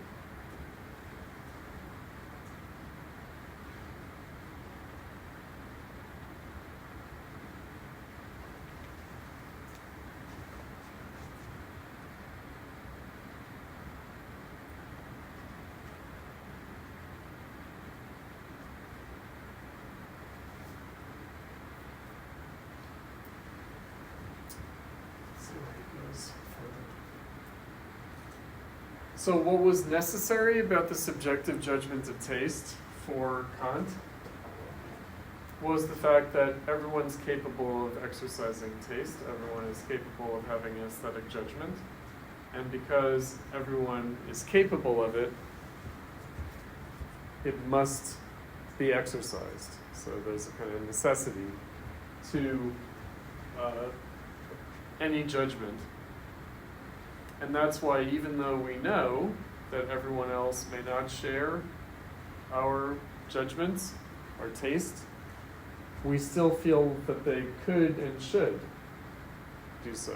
So what was necessary about the subjective judgment of taste for Kant was the fact that everyone's capable of exercising taste, everyone is capable of having an aesthetic judgment, and because everyone is capable of it, it must be exercised. So there's a kind of necessity to any judgment. And that's why even though we know that everyone else may not share our judgments, our taste, we still feel that they could and should do so.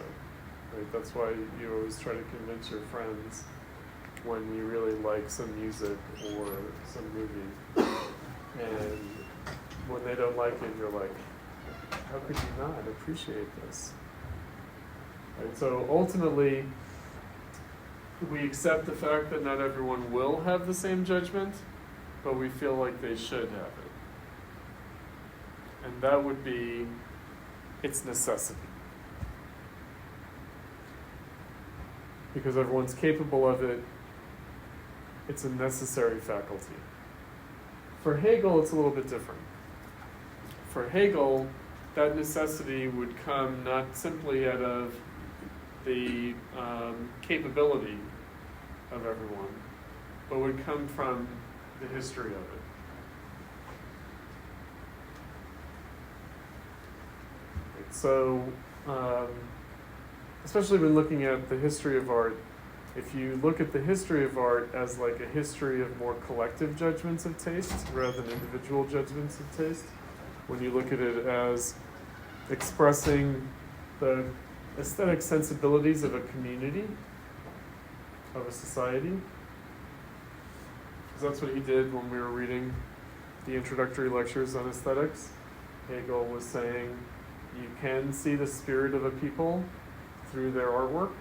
Right? That's why you always try to convince your friends when you really like some music or some movie. And when they don't like it, you're like, how could you not appreciate this? Right? So ultimately, we accept the fact that not everyone will have the same judgment, but we feel like they should have it. And that would be its necessity. Because everyone's capable of it, it's a necessary faculty. For Hegel, it's a little bit different. For Hegel, that necessity would come not simply out of the capability of everyone, but would come from the history of it. So, especially when looking at the history of art, if you look at the history of art as like a history of more collective judgments of taste rather than individual judgments of taste, when you look at it as expressing the aesthetic sensibilities of a community, of a society, because that's what he did when we were reading the introductory lectures on aesthetics. Hegel was saying you can see the spirit of a people through their artwork.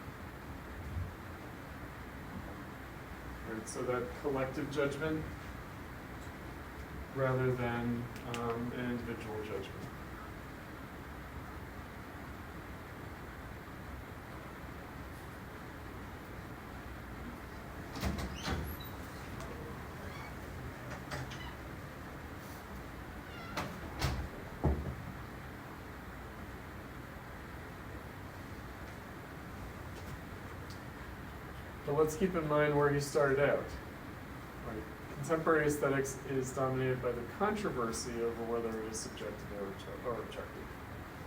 Right, so that collective judgment rather than an individual judgment. But let's keep in mind where he started out. Right. Contemporary aesthetics is dominated by the controversy over whether it is subjective or objective.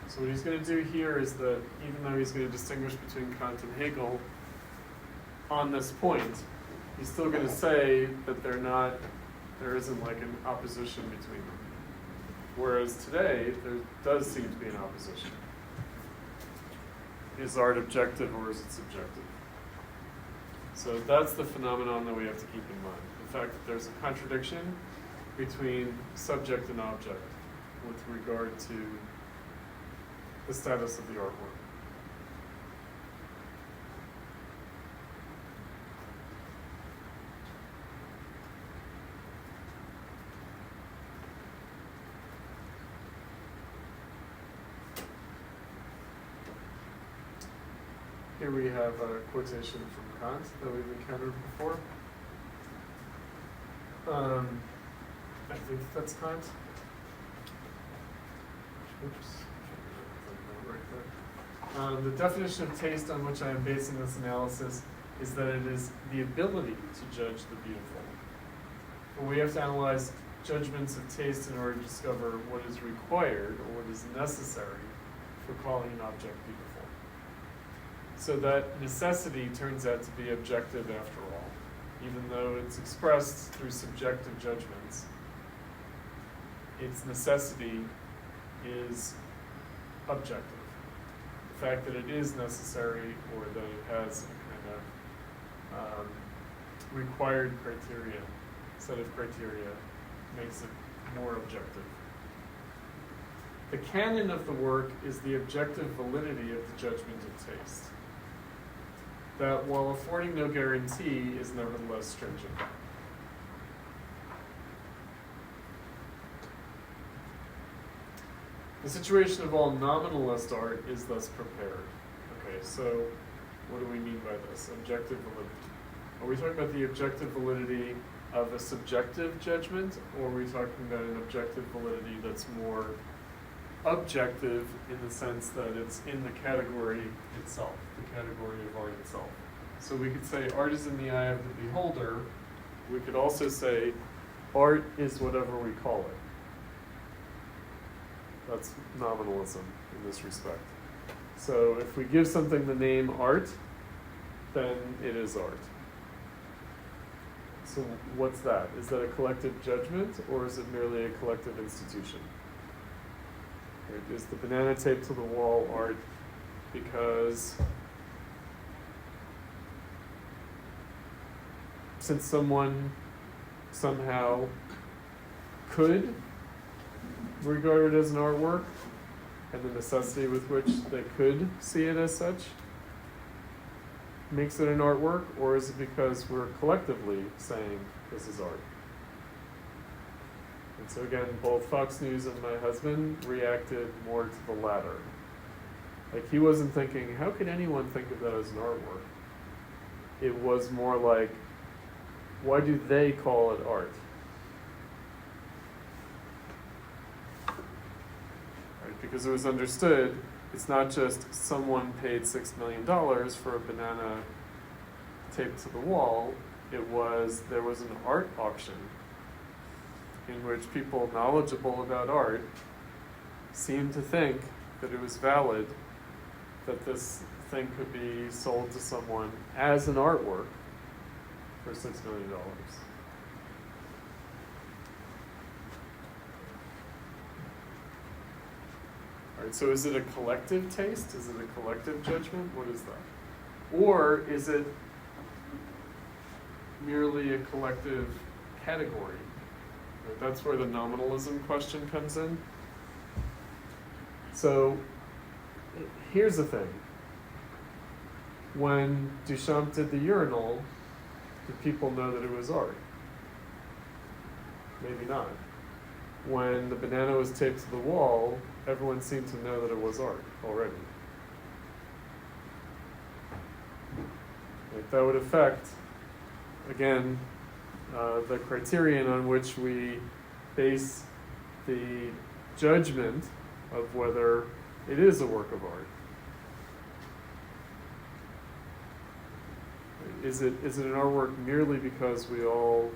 So what he's going to do here is that even though he's going to distinguish between Kant and Hegel on this point, he's still going to say that there isn't like an opposition between them. Whereas today, there does seem to be an opposition. Is art objective or is it subjective? So that's the phenomenon that we have to keep in mind. The fact that there's a contradiction between subject and object with regard to the status of the artwork. Here we have a quotation from Kant that we've encountered before. I think that's Kant. Oops. Right there. The definition of taste on which I am basing this analysis is that it is the ability to judge the beautiful. But we have to analyze judgments of taste in order to discover what is required or what is necessary for calling an object beautiful. So that necessity turns out to be objective after all, even though it's expressed through subjective judgments. Its necessity is objective. The fact that it is necessary or that it has a kind of required criteria, set of criteria, makes it more objective. The canon of the work is the objective validity of the judgment of taste, that while affording no guarantee is nevertheless stringent. The situation of all nominalist art is thus prepared. Okay, so what do we mean by this? Objective validity. Are we talking about the objective validity of a subjective judgment, or are we talking about an objective validity that's more objective in the sense that it's in the category itself, the category of art itself? So we could say art is in the eye of the beholder. We could also say art is whatever we call it. That's nominalism in this respect. So if we give something the name art, then it is art. So what's that? Is that a collective judgment, or is it merely a collective institution? Right? Is the banana taped to the wall art because since someone somehow could regard it as an artwork, and the necessity with which they could see it as such makes it an artwork, or is it because we're collectively saying this is art? And so again, both Fox News and my husband reacted more to the latter. Like, he wasn't thinking, how could anyone think of that as an artwork? It was more like, why do they call it art? Because it was understood, it's not just someone paid $6 million for a banana taped to the wall. There was an art auction in which people knowledgeable about art seemed to think that it was valid that this thing could be sold to someone as an artwork for $6 million. Right, so is it a collective taste? Is it a collective judgment? What is that? Or is it merely a collective category? Right, that's where the nominalism question comes in. So here's the thing. When Duchamp did the urinal, did people know that it was art? Maybe not. When the banana was taped to the wall, everyone seemed to know that it was art already. Like, that would affect, again, the criterion on which we base the judgment of whether it is a work of art. Is it an artwork merely because we all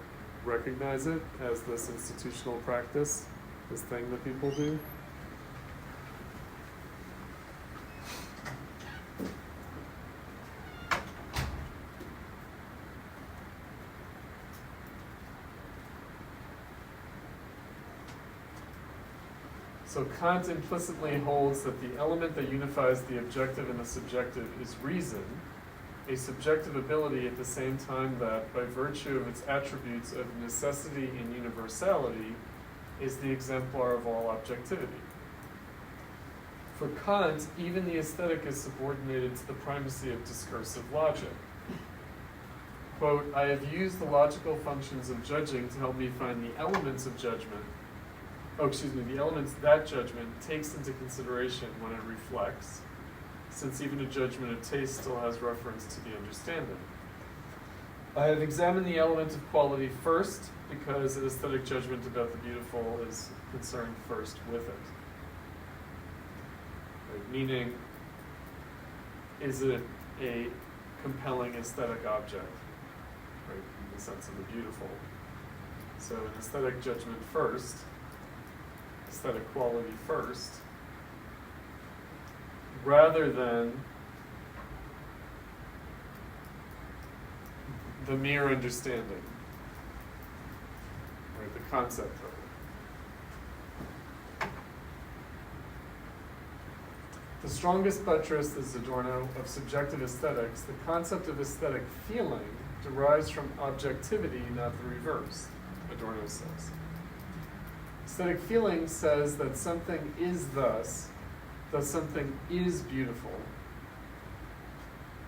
recognize it as this institutional practice, this thing that people do? So Kant implicitly holds that the element that unifies the objective and the subjective is reason, a subjective ability at the same time that, by virtue of its attributes of necessity and universality, is the exemplar of all objectivity. For Kant, even the aesthetic is subordinated to the primacy of discursive logic. Quote, I have used the logical functions of judging to help me find the elements of judgment, the elements that judgment takes into consideration when it reflects, since even a judgment of taste still has reference to the understanding. I have examined the element of quality first, because an aesthetic judgment about the beautiful is concerned first with it. Right? Meaning, is it a compelling aesthetic object, right, in the sense of the beautiful. So an aesthetic judgment first, aesthetic quality first, rather than the mere understanding, right, the concept of it. The strongest buttress is Adorno of subjective aesthetics. The concept of aesthetic feeling derives from objectivity, not the reverse, Adorno says. Aesthetic feeling says that something is thus something is beautiful.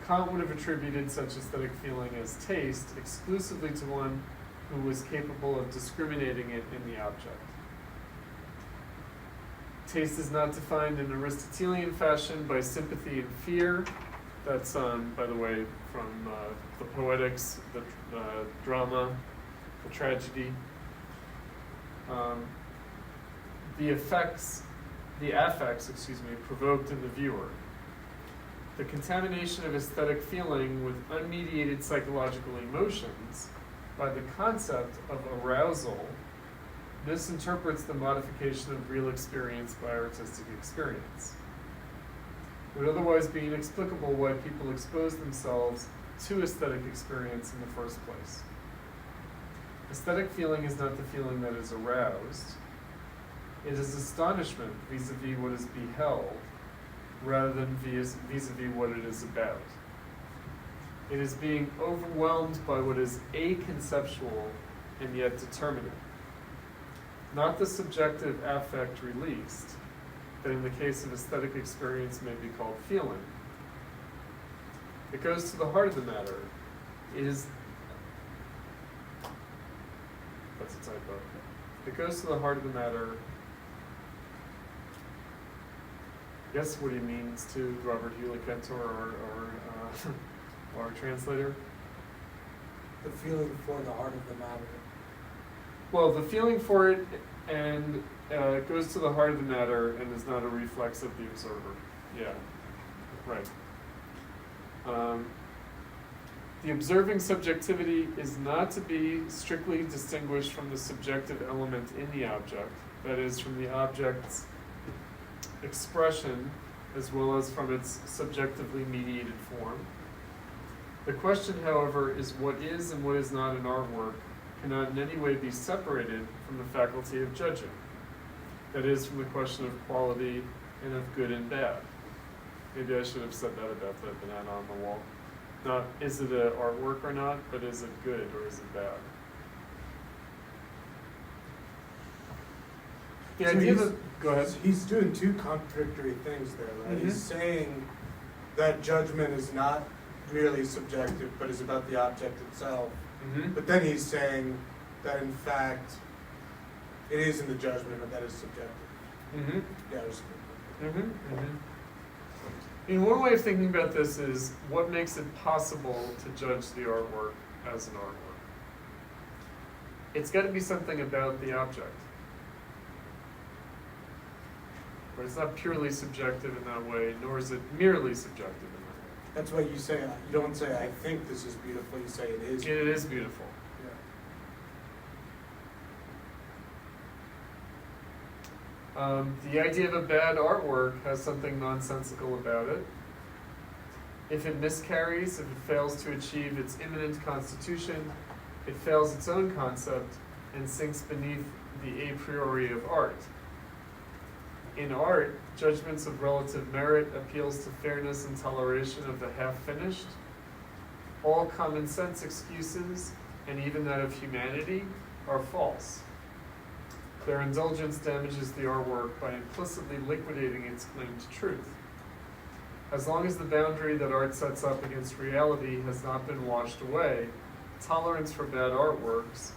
Kant would have attributed such aesthetic feeling as taste exclusively to one who was capable of discriminating it in the object. Taste is not defined in Aristotelian fashion by sympathy and fear. That's, by the way, from the Poetics, the drama, the tragedy. The affects, provoked in the viewer. The contamination of aesthetic feeling with unmediated psychological emotions by the concept of arousal misinterprets the modification of real experience by artistic experience. It would otherwise be inexplicable why people expose themselves to aesthetic experience in the first place. Aesthetic feeling is not the feeling that is aroused. It is astonishment vis-a-vis what is beheld, rather than vis-a-vis what it is about. It is being overwhelmed by what is aconceptual and yet determinate. Not the subjective affect released, that in the case of aesthetic experience may be called feeling. It goes to the heart of the matter. That's a typo. It goes to the heart of the matter. Guess what he means to Robert Hewlett Kentor, our translator? The feeling for the heart of the matter. Well, the feeling for it and it goes to the heart of the matter and is not a reflex of the observer. Yeah, right. The observing subjectivity is not to be strictly distinguished from the subjective element in the object, that is, from the object's expression as well as from its subjectively mediated form. The question, however, is what is and what is not in artwork cannot in any way be separated from the faculty of judging. That is, from the question of quality and of good and bad. Maybe I should have said that about the banana on the wall. Not is it an artwork or not, but is it good or is it bad? The So idea he's- that, go ahead. He's doing two contradictory things there, right? He's saying that judgment is not merely subjective, but is about the object itself. Mm-hmm. But then he's saying that in fact, it is in the judgment, but that is subjective. Mm-hmm. Yeah, there's- Mm-hmm. Mm-hmm. I mean, one way of thinking about this is what makes it possible to judge the artwork as an artwork. It's got to be something about the object. But it's not purely subjective in that way, nor is it merely subjective in that way. That's why you say, you don't say, I think this is beautiful, you say it is. It is beautiful. The idea of a bad artwork has something nonsensical about it. If it miscarries, if it fails to achieve its immanent constitution, it fails its own concept and sinks beneath the a priori of art. In art, judgments of relative merit appeals to fairness and toleration of the half-finished. All common sense excuses, and even that of humanity, are false. Their indulgence damages the artwork by implicitly liquidating its claim to truth. As long as the boundary that art sets up against reality has not been washed away, tolerance for bad artworks,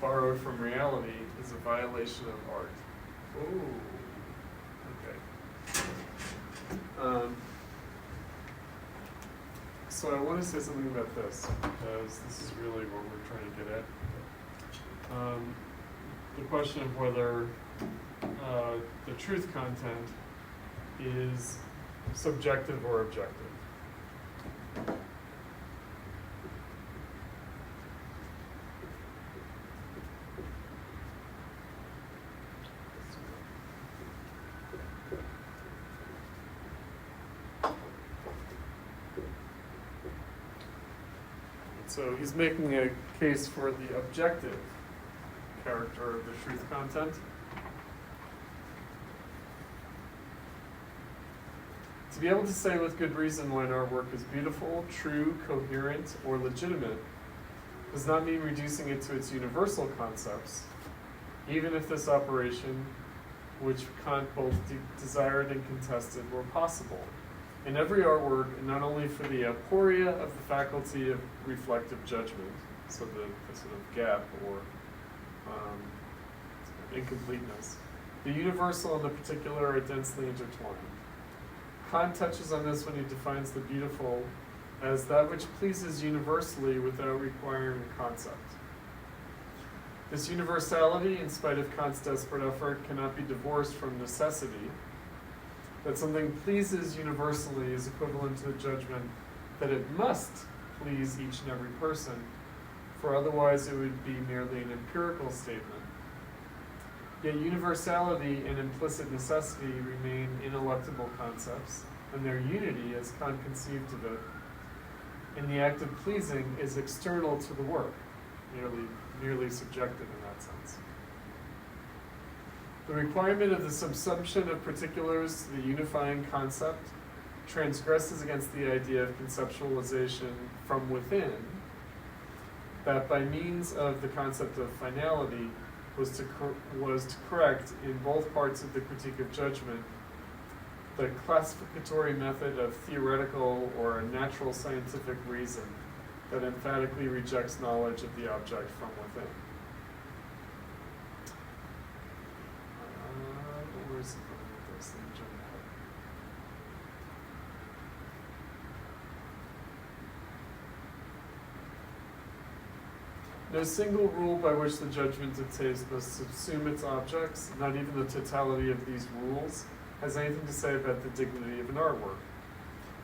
borrowed from reality, is a violation of art. Ooh, okay. So I want to say something about this, because this is really what we're trying to get at. The question of whether the truth content is subjective or objective. So he's making a case for the objective character of the truth content. To be able to say with good reason when our work is beautiful, true, coherent, or legitimate does not mean reducing it to its universal concepts, even if this operation, which Kant both desired and contested, were possible. In every artwork, and not only for the aporia of the faculty of reflective judgment, so the sort of gap or incompleteness, the universal and the particular are densely intertwined. Kant touches on this when he defines the beautiful as that which pleases universally without requiring a concept. This universality, in spite of Kant's desperate effort, cannot be divorced from necessity. That something pleases universally is equivalent to the judgment that it must please each and every person, for otherwise it would be merely an empirical statement. Yet universality and implicit necessity remain ineluctable concepts, and their unity, as Kant conceived of it, in the act of pleasing is external to the work, merely subjective in that sense. The requirement of the subsumption of particulars to the unifying concept transgresses against the idea of conceptualization from within, that by means of the concept of finality was to correct in both parts of the critique of judgment the classificatory method of theoretical or natural scientific reason that emphatically rejects knowledge of the object from within. Where's the point with this? Let me jump ahead. No single rule by which the judgment of taste must subsume its objects, not even the totality of these rules, has anything to say about the dignity of an artwork.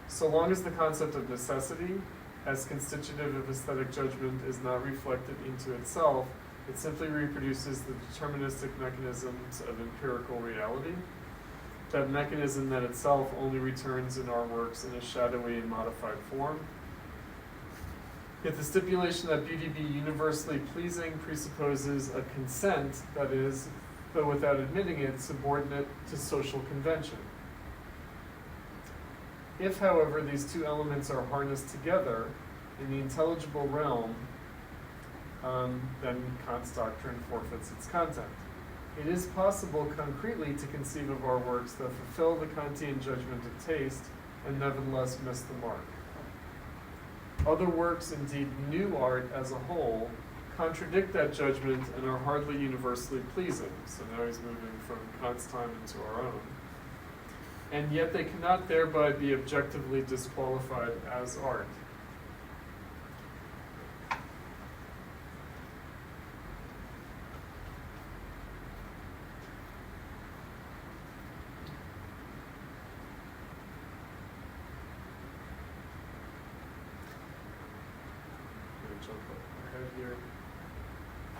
So long as the concept of necessity, as constitutive of aesthetic judgment, is not reflected into itself, it simply reproduces the deterministic mechanisms of empirical reality. That mechanism that itself only returns in our works in a shadowy and modified form. Yet the stipulation that beauty be universally pleasing presupposes a consent that is, though without admitting it, subordinate to social convention. If, however, these two elements are harnessed together in the intelligible realm, then Kant's doctrine forfeits its content. It is possible concretely to conceive of our works that fulfill the Kantian judgment of taste and nevertheless miss the mark. Other works, indeed new art as a whole, contradict that judgment and are hardly universally pleasing. So now he's moving from Kant's time into our own. And yet they cannot thereby be objectively disqualified as art.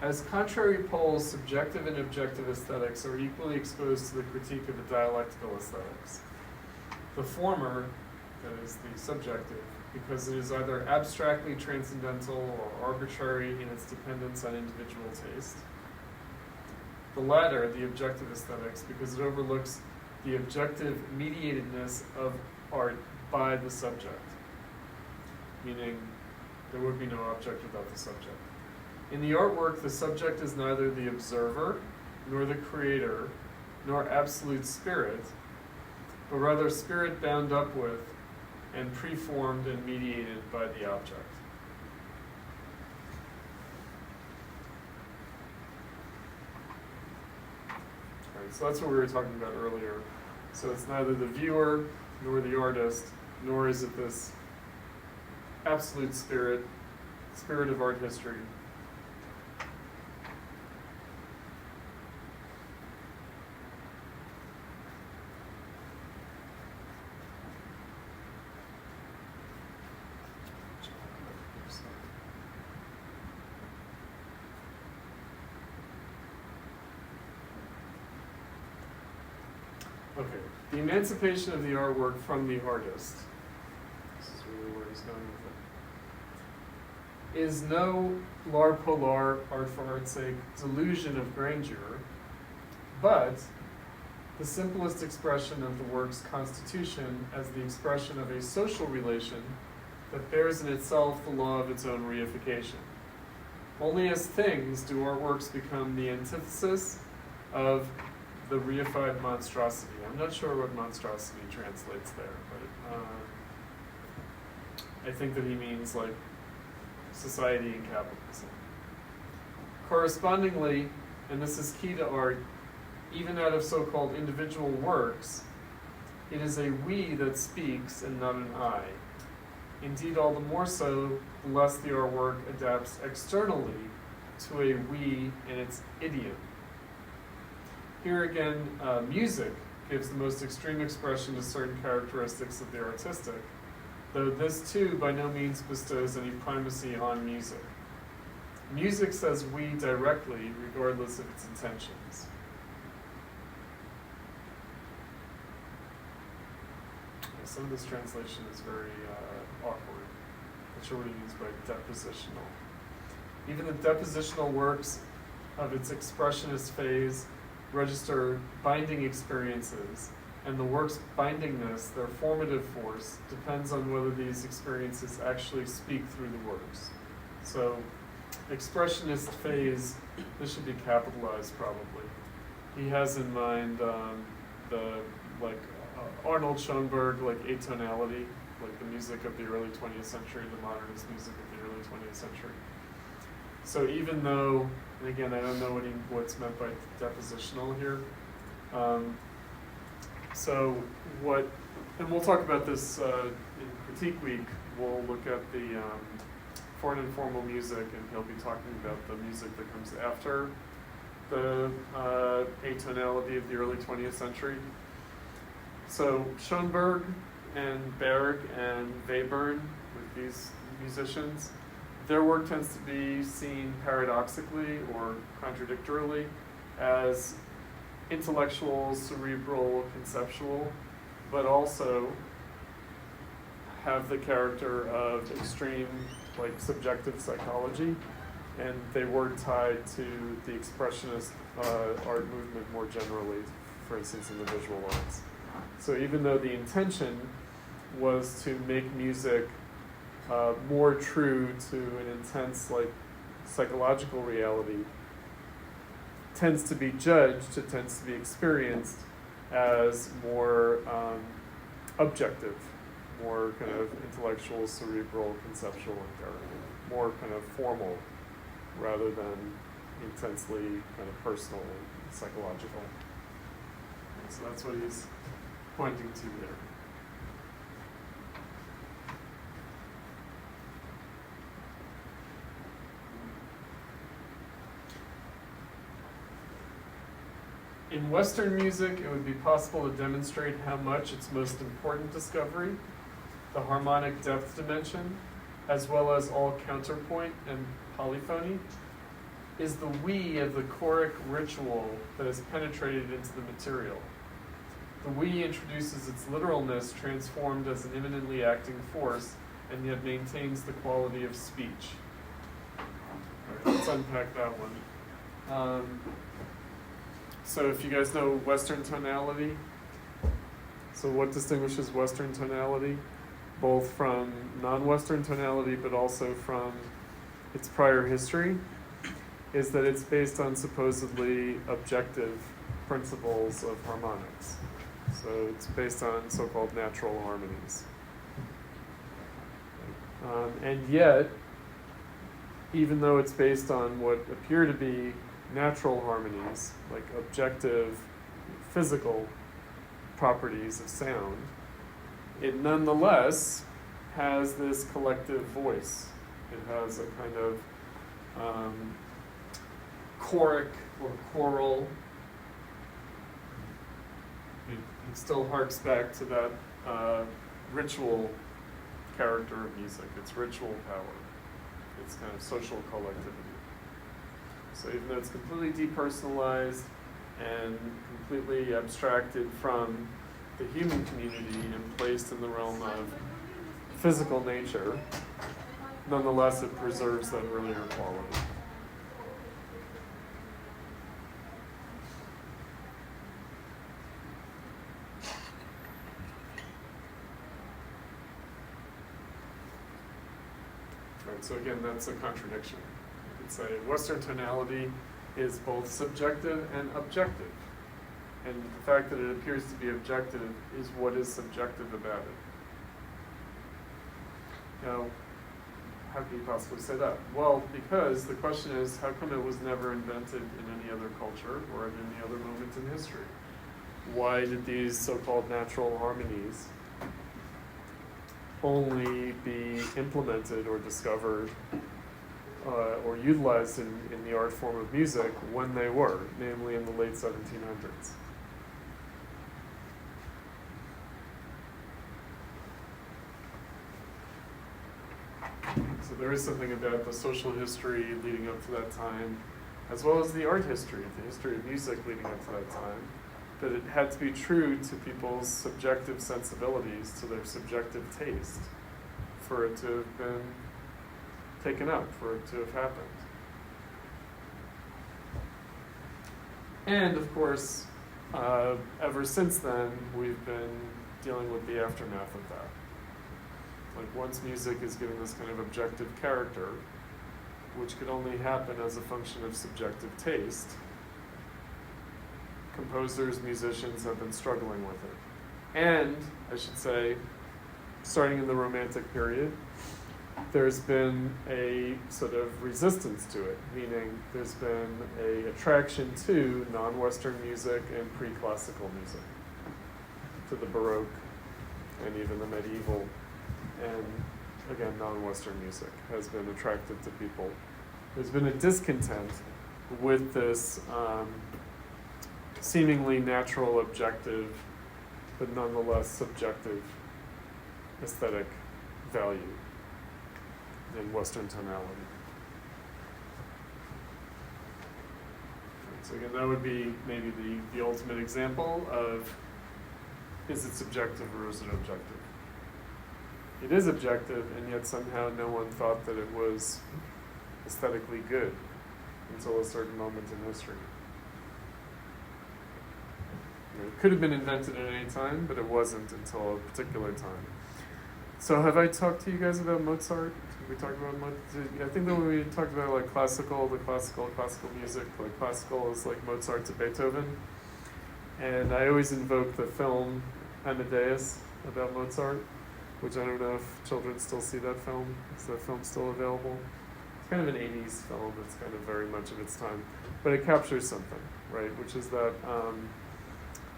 As contrary poles, subjective and objective aesthetics are equally exposed to the critique of the dialectical aesthetics. The former, that is the subjective, because it is either abstractly transcendental or arbitrary in its dependence on individual taste. The latter, the objective aesthetics, because it overlooks the objective mediatedness of art by the subject, meaning there would be no object without the subject. In the artwork, the subject is neither the observer, nor the creator, nor absolute spirit, but rather spirit bound up with and preformed and mediated by the object. All right, so that's what we were talking about earlier. So it's neither the viewer, nor the artist, nor is it this absolute spirit of art history. Okay, the emancipation of the artwork from the artist. This is really where he's going with is no l'art pour l'art, art for art's sake, delusion of grandeur, but the simplest expression of the work's constitution as the expression of a social relation that bears in itself the law of its own reification. Only as things do our works become the antithesis of the reified monstrosity. I'm not sure what monstrosity translates there, but I think that he means like society and capitalism. Correspondingly, and this is key to art, even out of so-called individual works, it is a we that speaks and not an I. Indeed, all the more so, the less the our work adapts externally to a we in its idiom. Here again, music gives the most extreme expression to certain characteristics of the artistic, though this too by no means bestows any primacy on music. Music says we directly, regardless of its intentions. Some of this translation is very awkward. Not sure what he means by depositional. Even the depositional works of its expressionist phase register binding experiences, and the work's bindingness, their formative force, depends on whether these experiences actually speak through the works. So, expressionist phase, this should be capitalized probably. He has in mind the Arnold Schoenberg, like atonality, like the music of the early 20th century, the modernist music of the early 20th century. So even though, and again, I don't know what's meant by depositional here. And we'll talk about this in Critique Week. We'll look at the foreign and formal music, and he'll be talking about the music that comes after the atonality of the early 20th century. So Schoenberg and Berg and Webern, with these musicians, their work tends to be seen paradoxically or contradictorily as intellectual, cerebral, conceptual, but also have the character of extreme, like, subjective psychology, and they were tied to the expressionist art movement more generally, for instance, in the visual arts. So even though the intention was to make music more true to an intense, like, psychological reality, tends to be judged, it tends to be experienced as more objective, more kind of intellectual, cerebral, conceptual in character, more kind of formal rather than intensely kind of personal and psychological. And so that's what he's pointing to there. In Western music, it would be possible to demonstrate how much its most important discovery, the harmonic depth dimension, as well as all counterpoint and polyphony, is the we of the choric ritual that has penetrated into the material. The we introduces its literalness transformed as an immanently acting force, and yet maintains the quality of speech. All right, let's unpack that one. So if you guys know Western tonality, so what distinguishes Western tonality, both from non-Western tonality but also from its prior history, is that it's based on supposedly objective principles of harmonics. So it's based on so-called natural harmonies. And yet, even though it's based on what appear to be natural harmonies, like objective physical properties of sound, it nonetheless has this collective voice. It has a kind of choric or choral. It still harks back to that ritual character of music. It's ritual power. It's kind of social collectivity. So even though it's completely depersonalized and completely abstracted from the human community and placed in the realm of physical nature, nonetheless it preserves that earlier quality. Right, so again, that's a contradiction. You could say Western tonality is both subjective and objective. And the fact that it appears to be objective is what is subjective about it. Now, how can you possibly say that? Well, because the question is, how come it was never invented in any other culture or at any other moment in history? Why did these so-called natural harmonies only be implemented or discovered or utilized in the art form of music when they were, namely in the late 1700s? So there is something about the social history leading up to that time, as well as the art history, the history of music leading up to that time, that it had to be true to people's subjective sensibilities, to their subjective taste, for it to have been taken up, for it to have happened. And of course, ever since then, we've been dealing with the aftermath of that. Like once music is given this kind of objective character, which could only happen as a function of subjective taste, composers, musicians have been struggling with it. And, I should say, starting in the Romantic period, there's been a sort of resistance to it, meaning there's been an attraction to non-Western music and pre-classical music, to the Baroque and even the medieval, and again, non-Western music has been attractive to people. There's been a discontent with this seemingly natural, objective, but nonetheless subjective aesthetic value in Western tonality. So again, that would be maybe the ultimate example of, is it subjective or is it objective? It is objective, and yet somehow no one thought that it was aesthetically good until a certain moment in history. It could have been invented at any time, but it wasn't until a particular time. So have I talked to you guys about Mozart? We talked about Mozart. I think that when we talked about like classical music, like classical is like Mozart to Beethoven. And I always invoke the film Amadeus about Mozart, which I don't know if children still see that film. Is that film still available? It's kind of an 80s film. It's kind of very much of its time. But it captures something, right? Which is that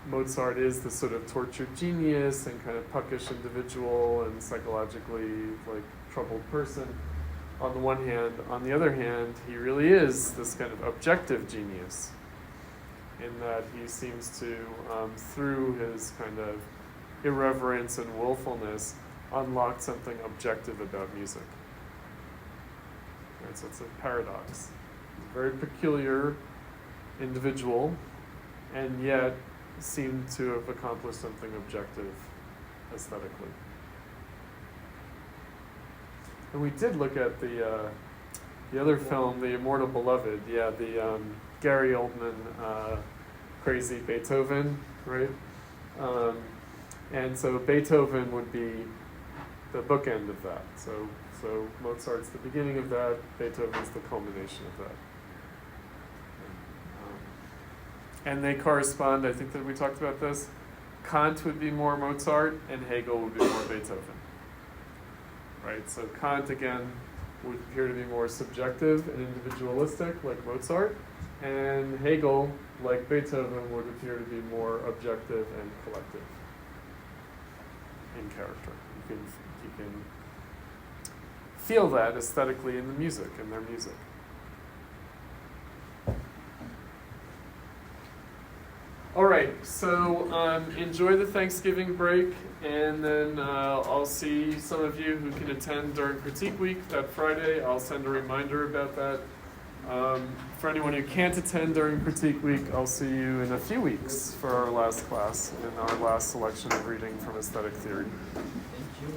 Mozart is the sort of tortured genius and kind of puckish individual and psychologically like troubled person on the one hand. On the other hand, he really is this kind of objective genius in that he seems to, through his kind of irreverence and willfulness, unlock something objective about music. Right, so it's a paradox. He's a very peculiar individual, and yet seemed to have accomplished something objective aesthetically. And we did look at the other film, The Immortal Beloved, the Gary Oldman crazy Beethoven, right? And so Beethoven would be the bookend of that. So Mozart's the beginning of that, Beethoven's the culmination of that. And they correspond, I think that we talked about this. Kant would be more Mozart, and Hegel would be more Beethoven. Right? So Kant, again, would appear to be more subjective and individualistic, like Mozart, and Hegel, like Beethoven, would appear to be more objective and collective in character. You can feel that aesthetically in the music, in their music. All right, so enjoy the Thanksgiving break, and then I'll see some of you who can attend during Critique Week that Friday. I'll send a reminder about that. For anyone who can't attend during Critique Week, I'll see you in a few weeks for our last class, in our last selection of reading from aesthetic theory. Thank you.